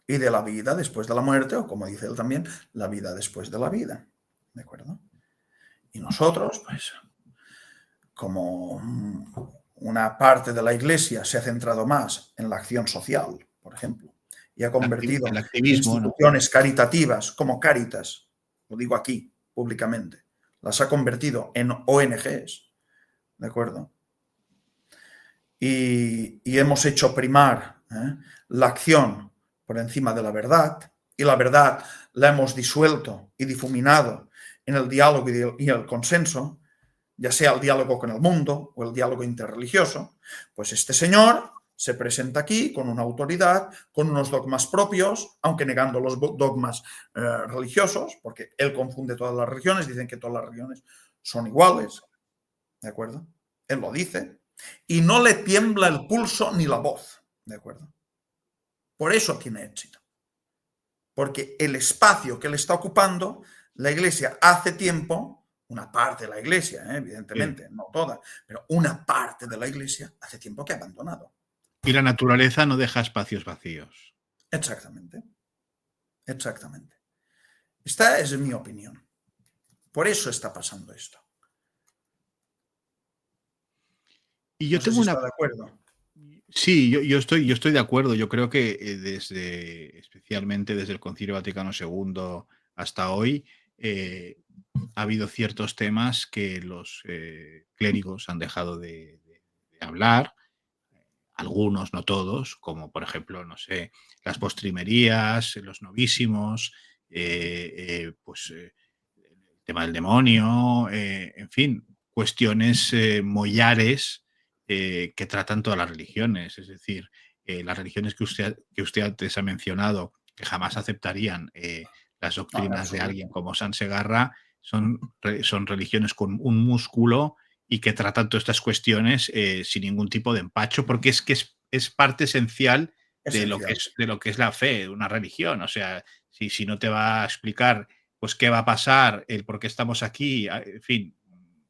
Speaker 2: Y de la vida después de la muerte, o como dice él también, la vida después de la vida. ¿De acuerdo? Y nosotros, pues, como una parte de la Iglesia se ha centrado más en la acción social, por ejemplo, y ha convertido
Speaker 1: El activismo, ¿no?
Speaker 2: instituciones caritativas como Cáritas, lo digo aquí públicamente, las ha convertido en ONGs, ¿de acuerdo? Y hemos hecho primar la acción por encima de la verdad, y la verdad la hemos disuelto y difuminado en el diálogo y el consenso, ya sea el diálogo con el mundo o el diálogo interreligioso. Pues este señor se presenta aquí con una autoridad, con unos dogmas propios, aunque negando los dogmas religiosos, porque él confunde todas las religiones, dicen que todas las religiones son iguales, ¿de acuerdo? Él lo dice, y no le tiembla el pulso ni la voz, ¿de acuerdo? Por eso tiene éxito, porque el espacio que él está ocupando, la Iglesia hace tiempo, una parte de la Iglesia, evidentemente, no toda, pero una parte de la Iglesia hace tiempo que ha abandonado.
Speaker 1: Y la naturaleza no deja espacios vacíos.
Speaker 2: Exactamente. Exactamente. Esta es mi opinión. Por eso está pasando esto.
Speaker 1: Y yo
Speaker 2: No sé
Speaker 1: tengo
Speaker 2: si
Speaker 1: una...
Speaker 2: está de acuerdo.
Speaker 1: Sí, yo estoy de acuerdo. Yo creo que especialmente desde el Concilio Vaticano II hasta hoy, ha habido ciertos temas que los clérigos han dejado de hablar, algunos, no todos, como por ejemplo, no sé, las postrimerías, los novísimos, pues el tema del demonio, en fin, cuestiones mollares que tratan todas las religiones. Es decir, las religiones que usted antes ha mencionado, que jamás aceptarían las doctrinas de alguien como San Segarra, son religiones con un músculo y que tratan todas estas cuestiones sin ningún tipo de empacho, porque es parte esencial de lo que es la fe, de una religión. O sea, si no te va a explicar pues qué va a pasar, el por qué estamos aquí, en fin,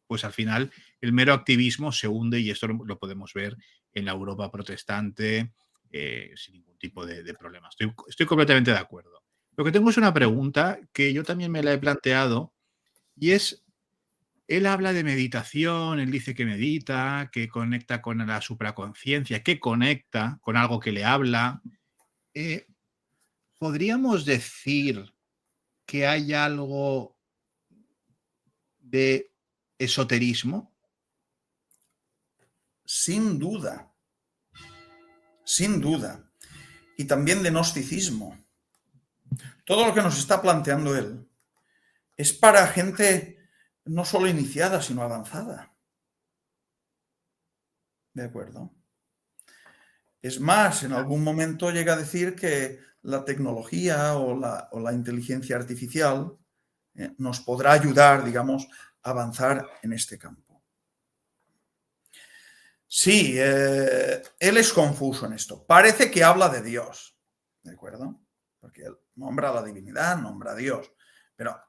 Speaker 1: pues al final el mero activismo se hunde, y esto lo podemos ver en la Europa protestante sin ningún tipo de problema. Estoy completamente de acuerdo. Lo que tengo es una pregunta que yo también me la he planteado, y es: él habla de meditación, él dice que medita, que conecta con la supraconciencia, que conecta con algo que le habla. ¿Podríamos decir que hay algo de esoterismo?
Speaker 2: Sin duda. Sin duda. Y también de gnosticismo. Todo lo que nos está planteando él es para gente no solo iniciada, sino avanzada. ¿De acuerdo? Es más, en algún momento llega a decir que la tecnología o la inteligencia artificial nos podrá ayudar, digamos, a avanzar en este campo. Sí, él es confuso en esto. Parece que habla de Dios, ¿de acuerdo? Porque él nombra a la divinidad, nombra a Dios, pero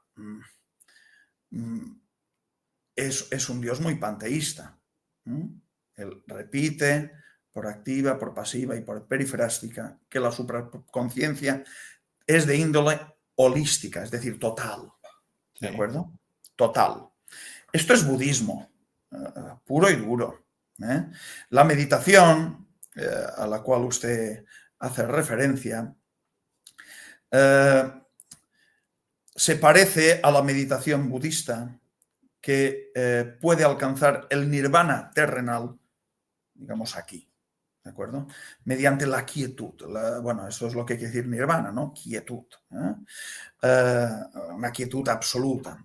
Speaker 2: es un Dios muy panteísta. Él repite por activa, por pasiva y por perifrástica que la supraconciencia es de índole holística, es decir, total. ¿De acuerdo? Total. Esto es budismo, puro y duro. La meditación, a la cual usted hace referencia, se parece a la meditación budista, que puede alcanzar el nirvana terrenal, digamos aquí, ¿de acuerdo? Mediante la quietud. Bueno, eso es lo que quiere decir nirvana, ¿no? Quietud. Una quietud absoluta,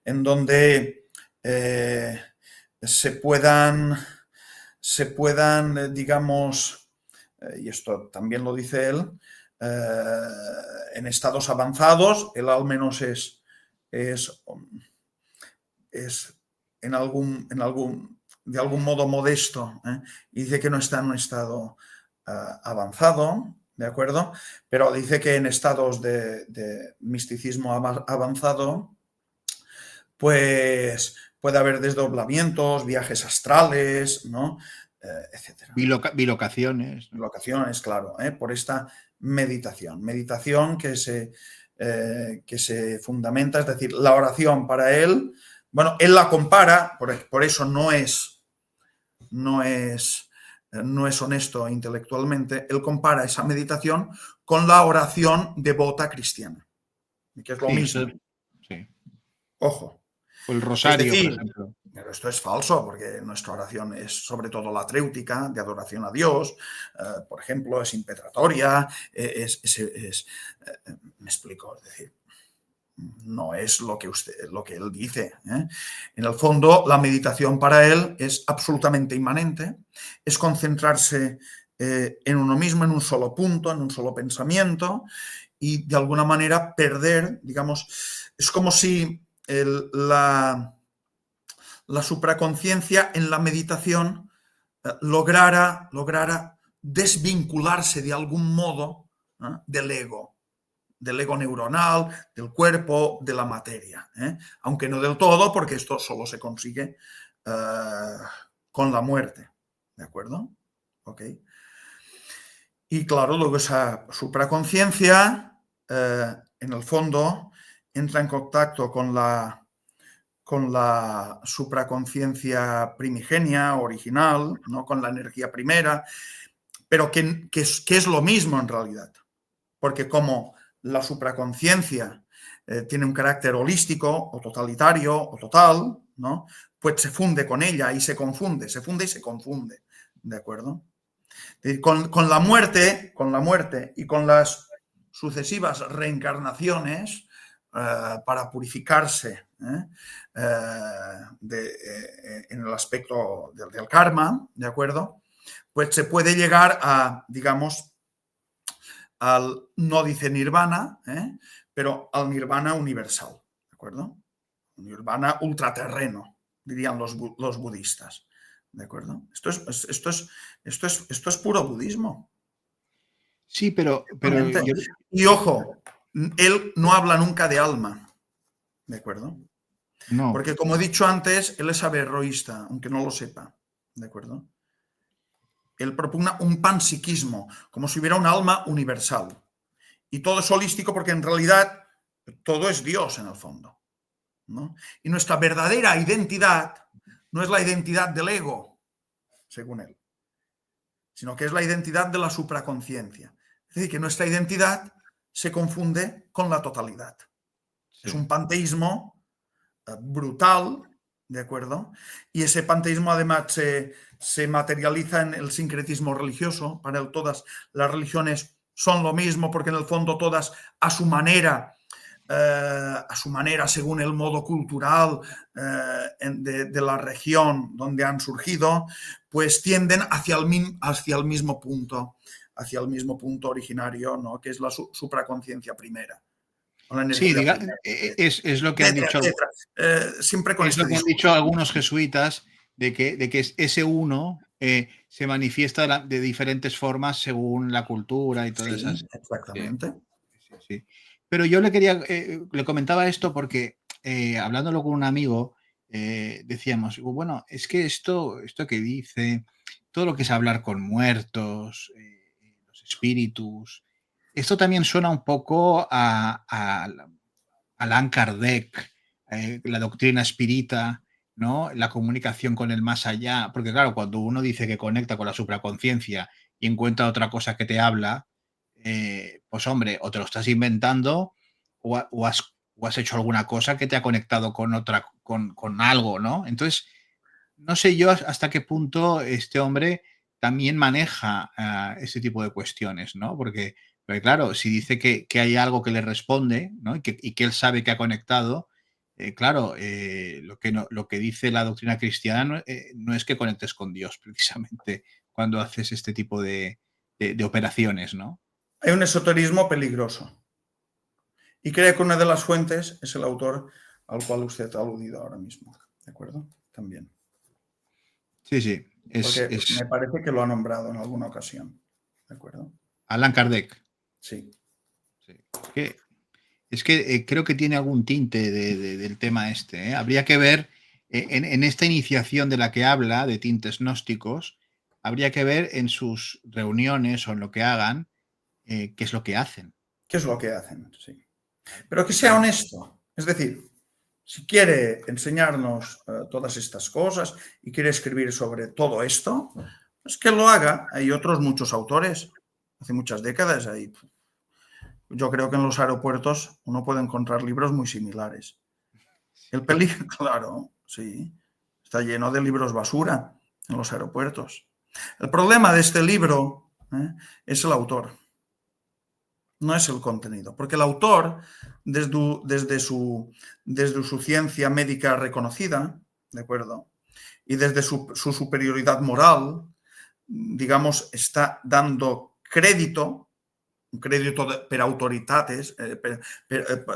Speaker 2: en donde se puedan, digamos, y esto también lo dice él, en estados avanzados, él al menos es de algún modo modesto, y dice que no está en un estado avanzado, ¿de acuerdo? Pero dice que en estados de misticismo avanzado, pues puede haber desdoblamientos, viajes astrales, ¿no? etcétera.
Speaker 1: Bilocaciones.
Speaker 2: Locaciones, claro, por esta meditación. Meditación que se fundamenta, es decir, la oración para él, bueno, él la compara, por eso no es honesto intelectualmente, él compara esa meditación con la oración devota cristiana, que es lo
Speaker 1: Sí,
Speaker 2: mismo.
Speaker 1: sí.
Speaker 2: Ojo.
Speaker 1: O el
Speaker 2: Es
Speaker 1: rosario, por
Speaker 2: decir,
Speaker 1: ejemplo.
Speaker 2: pero esto es falso, porque nuestra oración es sobre todo la tréutica, de adoración a Dios, por ejemplo, es impetratoria, me explico, es decir, no es lo que él dice. En el fondo, la meditación para él es absolutamente inmanente, es concentrarse en uno mismo, en un solo punto, en un solo pensamiento, y de alguna manera perder, digamos, es como si la supraconciencia en la meditación lograra desvincularse de algún modo del ego neuronal, del cuerpo, de la materia. Aunque no del todo, porque esto solo se consigue con la muerte. ¿De acuerdo? ¿Ok? Y claro, luego esa supraconciencia, en el fondo, entra en contacto con la supraconciencia primigenia, original, ¿no? Con la energía primera, pero que es lo mismo en realidad. Porque como la supraconciencia tiene un carácter holístico o totalitario o total, ¿no? Pues se funde con ella y se funde y se confunde. ¿De acuerdo? Con la muerte y con las sucesivas reencarnaciones, para purificarse en el aspecto del karma, ¿de acuerdo? Pues se puede llegar a, digamos, al, no dice nirvana, pero al nirvana universal, ¿de acuerdo? Nirvana ultraterreno, dirían los budistas, ¿de acuerdo? Esto es puro budismo.
Speaker 1: Sí, pero
Speaker 2: Y ojo, él no habla nunca de alma, ¿de acuerdo?
Speaker 1: no.
Speaker 2: Porque como he dicho antes, él es averroísta, aunque no lo sepa, ¿de acuerdo? Él propugna un panpsiquismo, como si hubiera un alma universal. Y todo es holístico porque en realidad todo es Dios en el fondo, ¿no? Y nuestra verdadera identidad no es la identidad del ego, según él, sino que es la identidad de la supraconciencia. Es decir, que nuestra identidad se confunde con la totalidad. Sí. Es un panteísmo brutal, ¿de acuerdo? Y ese panteísmo además se materializa en el sincretismo religioso. Para él todas las religiones son lo mismo porque en el fondo todas a su manera, según el modo cultural de la región donde han surgido, pues tienden hacia el mismo punto originario, ¿no? Que es la supraconciencia primera.
Speaker 1: Sí, es lo que han dicho.
Speaker 2: Siempre con
Speaker 1: es lo que han dicho algunos jesuitas, de que ese uno se manifiesta de diferentes formas según la cultura y todas esas.
Speaker 2: Exactamente.
Speaker 1: Sí. Pero yo le comentaba esto porque hablándolo con un amigo, decíamos, bueno, es que esto que dice, todo lo que es hablar con muertos, los espíritus, esto también suena un poco a Allan Kardec, la doctrina espírita, ¿no? La comunicación con el más allá, porque claro, cuando uno dice que conecta con la supraconciencia y encuentra otra cosa que te habla, pues hombre, o te lo estás inventando o has hecho alguna cosa que te ha conectado con algo, ¿no? Entonces, no sé yo hasta qué punto este hombre también maneja ese tipo de cuestiones, ¿no? Porque claro, si dice que hay algo que le responde, ¿no? Y que él sabe que ha conectado, claro, lo que dice la doctrina cristiana no es que conectes con Dios precisamente cuando haces este tipo de operaciones, ¿no?
Speaker 2: Hay un esoterismo peligroso. Y creo que una de las fuentes es el autor al cual usted ha aludido ahora mismo. ¿De acuerdo? También.
Speaker 1: Sí.
Speaker 2: Porque me parece que lo ha nombrado en alguna ocasión. ¿De acuerdo?
Speaker 1: Allan Kardec.
Speaker 2: Sí.
Speaker 1: Es que creo que tiene algún tinte del tema este. Habría que ver en esta iniciación de la que habla, de tintes gnósticos, habría que ver en sus reuniones o en lo que hagan, qué es lo que hacen.
Speaker 2: ¿Qué es lo que hacen? Sí. Pero que sea honesto. Es decir, si quiere enseñarnos todas estas cosas y quiere escribir sobre todo esto, pues que lo haga. Hay otros muchos autores, hace muchas décadas. Yo creo que en los aeropuertos uno puede encontrar libros muy similares. El peligro, claro, sí, está lleno de libros basura en los aeropuertos. El problema de este libro es el autor, no es el contenido, porque el autor, desde su ciencia médica reconocida, ¿de acuerdo? Y desde su superioridad moral, digamos, está dando crédito, un crédito per autoritates,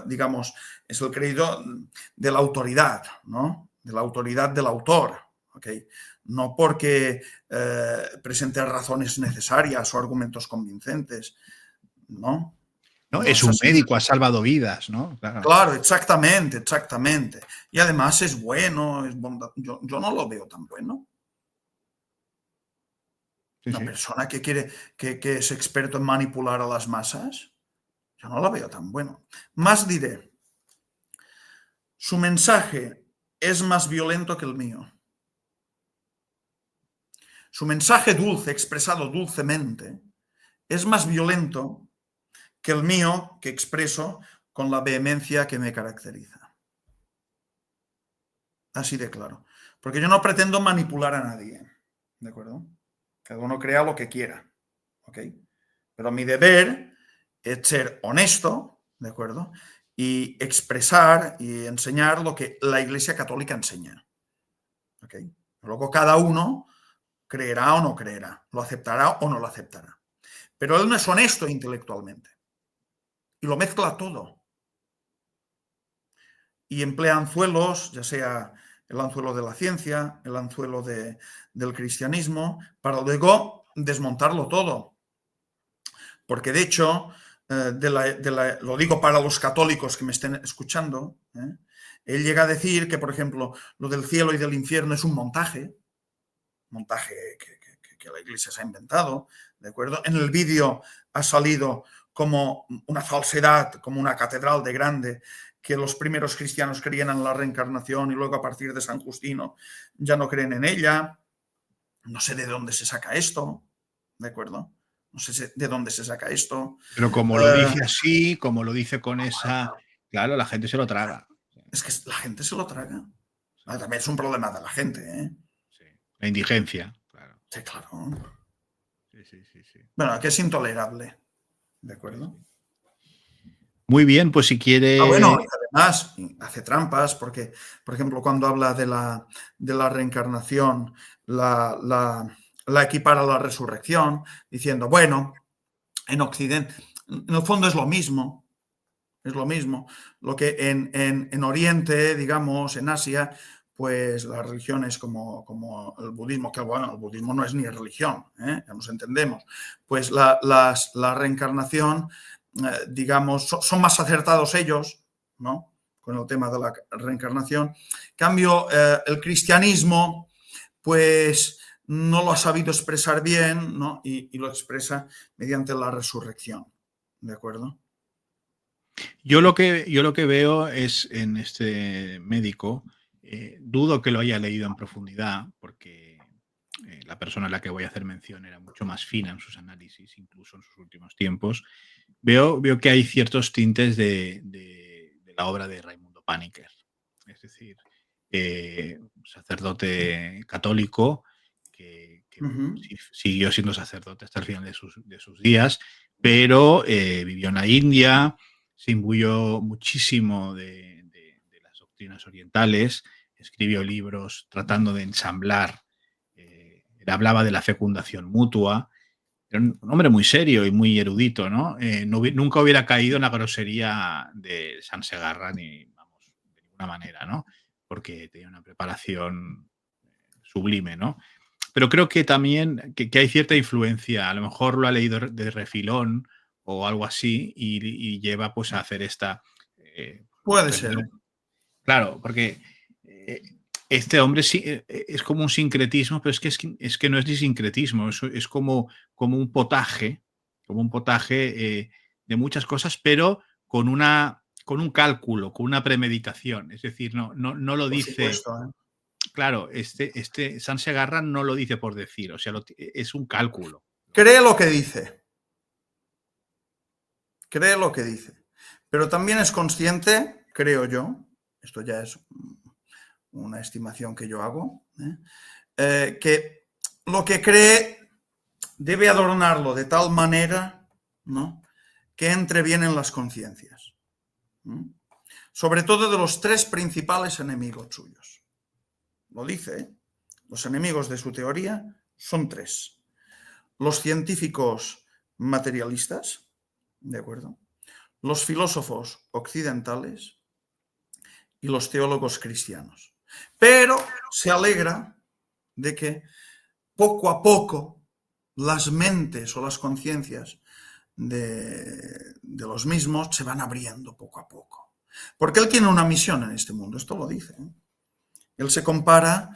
Speaker 2: digamos, es el crédito de la autoridad, ¿no? De la autoridad del autor, ¿ok? No porque presente razones necesarias o argumentos convincentes, ¿no?
Speaker 1: ¿No?
Speaker 2: No
Speaker 1: Es
Speaker 2: es
Speaker 1: un
Speaker 2: así.
Speaker 1: médico, ha salvado vidas, ¿no? Claro.
Speaker 2: Claro, exactamente, exactamente. Y además es bueno, es yo no lo veo tan bueno.
Speaker 1: Sí,
Speaker 2: Una
Speaker 1: sí.
Speaker 2: persona que quiere, que es experto en manipular a las masas, yo no lo veo tan bueno. Más diré, su mensaje es más violento que el mío. Su mensaje dulce, expresado dulcemente, es más violento que el mío, que expreso con la vehemencia que me caracteriza. Así de claro. Porque yo no pretendo manipular a nadie, ¿de acuerdo? Cada uno crea lo que quiera, ¿ok? Pero mi deber es ser honesto, ¿de acuerdo? Y expresar y enseñar lo que la Iglesia Católica enseña, ¿ok? Luego cada uno creerá o no creerá, lo aceptará o no lo aceptará. Pero él no es honesto intelectualmente y lo mezcla todo. Y emplea anzuelos, ya sea el anzuelo de la ciencia, el anzuelo del cristianismo, para luego desmontarlo todo. Porque de hecho, lo digo para los católicos que me estén escuchando, él llega a decir que, por ejemplo, lo del cielo y del infierno es un montaje que la Iglesia se ha inventado, ¿de acuerdo? En el vídeo ha salido como una falsedad, como una catedral de grande, que los primeros cristianos creían en la reencarnación y luego a partir de San Justino ya no creen en ella. No sé de dónde se saca esto, ¿de acuerdo? No sé de dónde se saca esto.
Speaker 1: Pero como lo dice así, como lo dice con esa... Claro, la gente se lo traga.
Speaker 2: Es que la gente se lo traga. También es un problema de la gente, ¿eh?
Speaker 1: Sí. La indigencia, claro.
Speaker 2: Sí, claro.
Speaker 1: Sí.
Speaker 2: Bueno, que es intolerable, ¿de acuerdo?
Speaker 1: Muy bien, pues si quiere...
Speaker 2: Bueno, y además hace trampas porque, por ejemplo, cuando habla de la reencarnación, la equipara a la resurrección, diciendo, bueno, en Occidente, en el fondo es lo mismo, lo que en Oriente, digamos, en Asia, pues las religiones como el budismo, que bueno, el budismo no es ni religión, ya nos entendemos, pues la reencarnación, digamos, son más acertados ellos, ¿no? Con el tema de la reencarnación. En cambio, el cristianismo, pues no lo ha sabido expresar bien, ¿no? Y lo expresa mediante la resurrección, ¿de acuerdo?
Speaker 1: Yo lo que veo es en este médico, dudo que lo haya leído en profundidad, porque la persona a la que voy a hacer mención era mucho más fina en sus análisis, incluso en sus últimos tiempos. Veo que hay ciertos tintes de la obra de Raimundo Paniker. Es decir, sacerdote católico que siguió siendo sacerdote hasta el final de sus días, pero vivió en la India, se imbuyó muchísimo de las doctrinas orientales, escribió libros tratando de ensamblar, él hablaba de la fecundación mutua, era un hombre muy serio y muy erudito, ¿no? Nunca hubiera caído en la grosería de San Segarra, ni, vamos, de ninguna manera, ¿no? Porque tenía una preparación sublime, ¿no? Pero creo que también que hay cierta influencia, a lo mejor lo ha leído de refilón o algo así y lleva pues a hacer esta...
Speaker 2: Puede ser.
Speaker 1: Claro, porque Este hombre sí, es como un sincretismo, pero es que no es ni sincretismo, es como un potaje de muchas cosas, pero con un cálculo, con una premeditación. Es decir, no lo
Speaker 2: Por
Speaker 1: dice,
Speaker 2: supuesto, ¿eh?
Speaker 1: claro, este Sansegarra no lo dice por decir, o sea, es un cálculo.
Speaker 2: Cree lo que dice. Cree lo que dice. Pero también es consciente, creo yo, esto ya es una estimación que yo hago, que lo que cree debe adornarlo de tal manera, ¿no?, que entre bien en las conciencias. Sobre todo de los tres principales enemigos suyos. Lo dice, ¿eh? Los enemigos de su teoría son tres. Los científicos materialistas, ¿de acuerdo?, los filósofos occidentales y los teólogos cristianos. Pero se alegra de que poco a poco las mentes o las conciencias de los mismos se van abriendo poco a poco. Porque él tiene una misión en este mundo, esto lo dice, ¿eh? Él se compara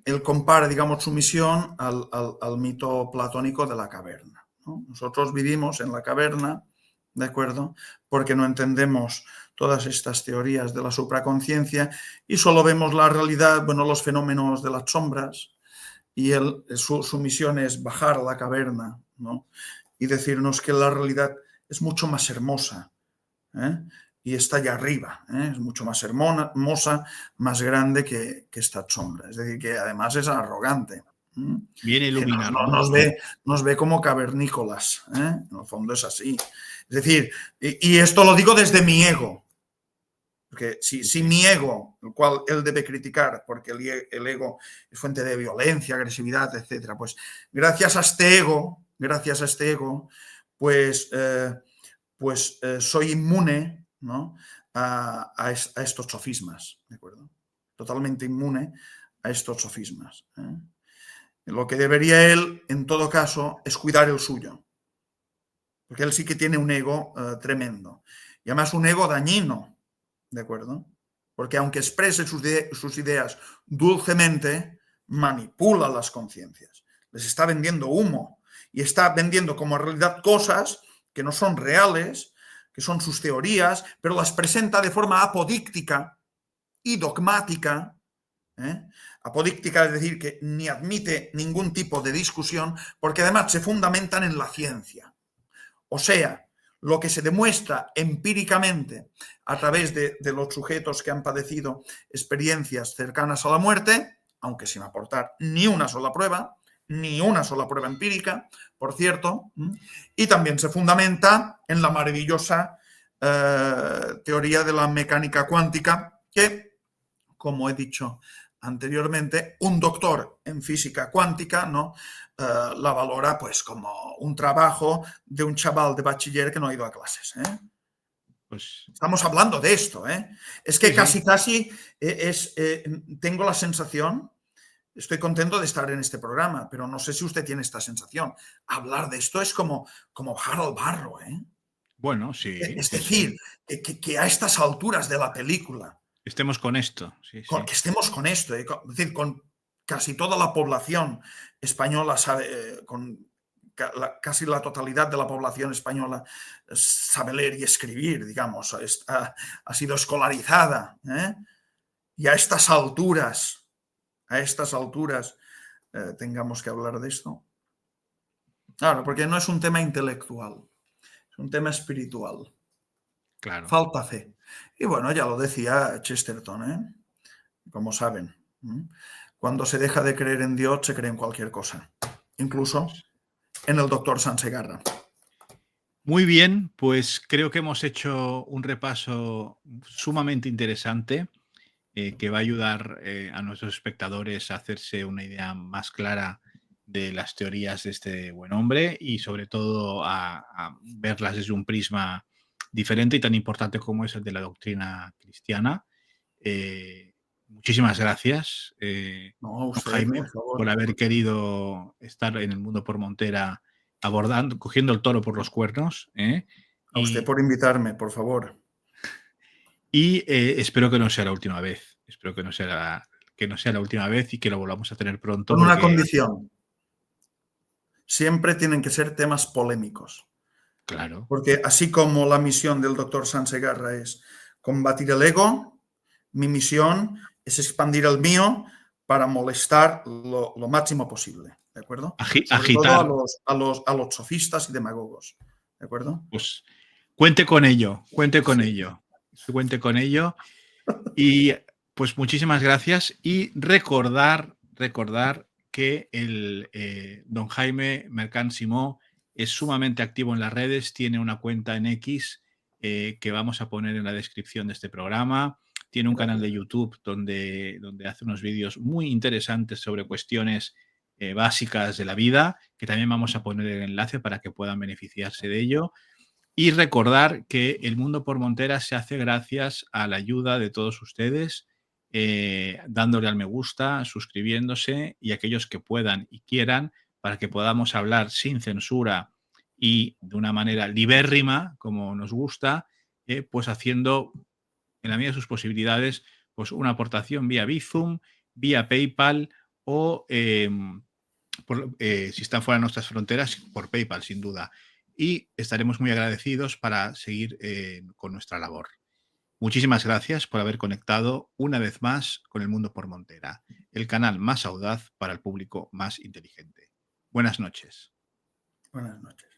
Speaker 2: él compara, digamos, su misión al mito platónico de la caverna, ¿no? Nosotros vivimos en la caverna, ¿de acuerdo?, porque no entendemos todas estas teorías de la supraconciencia y solo vemos la realidad, bueno, los fenómenos de las sombras, y su misión es bajar a la caverna, ¿no?, y decirnos que la realidad es mucho más hermosa, ¿eh?, y está allá arriba, ¿eh?, es mucho más hermosa, más grande que esta sombra. Es decir, que además es arrogante.
Speaker 1: Viene a
Speaker 2: Que
Speaker 1: iluminarnos.
Speaker 2: nos ve como cavernícolas, ¿eh? En el fondo es así. Es decir, y esto lo digo desde mi ego. Porque si mi ego, el cual él debe criticar, porque el ego es fuente de violencia, agresividad, etcétera, pues gracias a este ego, pues soy inmune, ¿no?, a estos sofismas, ¿de acuerdo? Totalmente inmune a estos sofismas, ¿eh? Lo que debería él, en todo caso, es cuidar el suyo, porque él sí que tiene un ego tremendo, y además un ego dañino, ¿de acuerdo? Porque aunque exprese sus ideas dulcemente, manipula las conciencias, les está vendiendo humo y está vendiendo como realidad cosas que no son reales, que son sus teorías, pero las presenta de forma apodíctica y dogmática, ¿eh? Apodíctica es decir, que ni admite ningún tipo de discusión, porque además se fundamentan en la ciencia. O sea, lo que se demuestra empíricamente a través de los sujetos que han padecido experiencias cercanas a la muerte, aunque sin aportar ni una sola prueba empírica, por cierto, y también se fundamenta en la maravillosa teoría de la mecánica cuántica que, como he dicho anteriormente, un doctor en física cuántica, ¿no?, la valora pues como un trabajo de un chaval de bachiller que no ha ido a clases, ¿eh?
Speaker 1: Pues
Speaker 2: Estamos hablando de esto, ¿eh? Es que
Speaker 1: sí.
Speaker 2: casi tengo la sensación, estoy contento de estar en este programa, pero no sé si usted tiene esta sensación. Hablar de esto es como bajar al barro, ¿eh?
Speaker 1: Bueno, sí,
Speaker 2: Es
Speaker 1: sí, sí.
Speaker 2: decir, que a estas alturas de la película,
Speaker 1: Estemos con esto, sí, sí.
Speaker 2: que estemos con esto, es decir, con casi toda la población española, casi la totalidad de la población española sabe leer y escribir, digamos, ha sido escolarizada, ¿eh? Y a estas alturas, tengamos que hablar de esto. Claro, porque no es un tema intelectual, es un tema espiritual.
Speaker 1: Claro.
Speaker 2: Falta fe. Y bueno, ya lo decía Chesterton, ¿eh?, como saben. Cuando se deja de creer en Dios, se cree en cualquier cosa, incluso en el doctor Sansegarra.
Speaker 1: Muy bien, pues creo que hemos hecho un repaso sumamente interesante que va a ayudar a nuestros espectadores a hacerse una idea más clara de las teorías de este buen hombre y sobre todo a verlas desde un prisma diferente y tan importante como es el de la doctrina cristiana. Muchísimas gracias,
Speaker 2: No,
Speaker 1: don
Speaker 2: usted,
Speaker 1: Jaime,
Speaker 2: por favor.
Speaker 1: por haber querido estar en el mundo por Montera abordando, cogiendo el toro por los cuernos.
Speaker 2: A usted
Speaker 1: Y,
Speaker 2: por invitarme, por favor.
Speaker 1: espero que no sea la última vez. Espero que no sea la última vez y que lo volvamos a tener pronto.
Speaker 2: Con una
Speaker 1: porque,
Speaker 2: condición. Siempre tienen que ser temas polémicos.
Speaker 1: claro,
Speaker 2: Porque así como la misión del doctor Sansegarra es combatir el ego, mi misión es expandir el mío para molestar lo máximo posible. ¿De acuerdo? Sobre todo
Speaker 1: agitar.
Speaker 2: a los sofistas y demagogos. ¿De acuerdo?
Speaker 1: Pues cuente con ello, cuente con
Speaker 2: Sí.
Speaker 1: ello. Cuente con ello. Y pues muchísimas gracias. Y recordar que el don Jaime Mercant Simó es sumamente activo en las redes, tiene una cuenta en X que vamos a poner en la descripción de este programa. Tiene un canal de YouTube donde hace unos vídeos muy interesantes sobre cuestiones básicas de la vida, que también vamos a poner el enlace para que puedan beneficiarse de ello. Y recordar que El Mundo por Montera se hace gracias a la ayuda de todos ustedes, dándole al me gusta, suscribiéndose y aquellos que puedan y quieran, para que podamos hablar sin censura y de una manera libérrima, como nos gusta, pues haciendo, en la medida de sus posibilidades, pues una aportación vía Bizum, vía PayPal o, si están fuera de nuestras fronteras, por PayPal, sin duda. Y estaremos muy agradecidos para seguir con nuestra labor. Muchísimas gracias por haber conectado una vez más con El Mundo por Montera, el canal más audaz para el público más inteligente. Buenas noches.
Speaker 2: Buenas noches.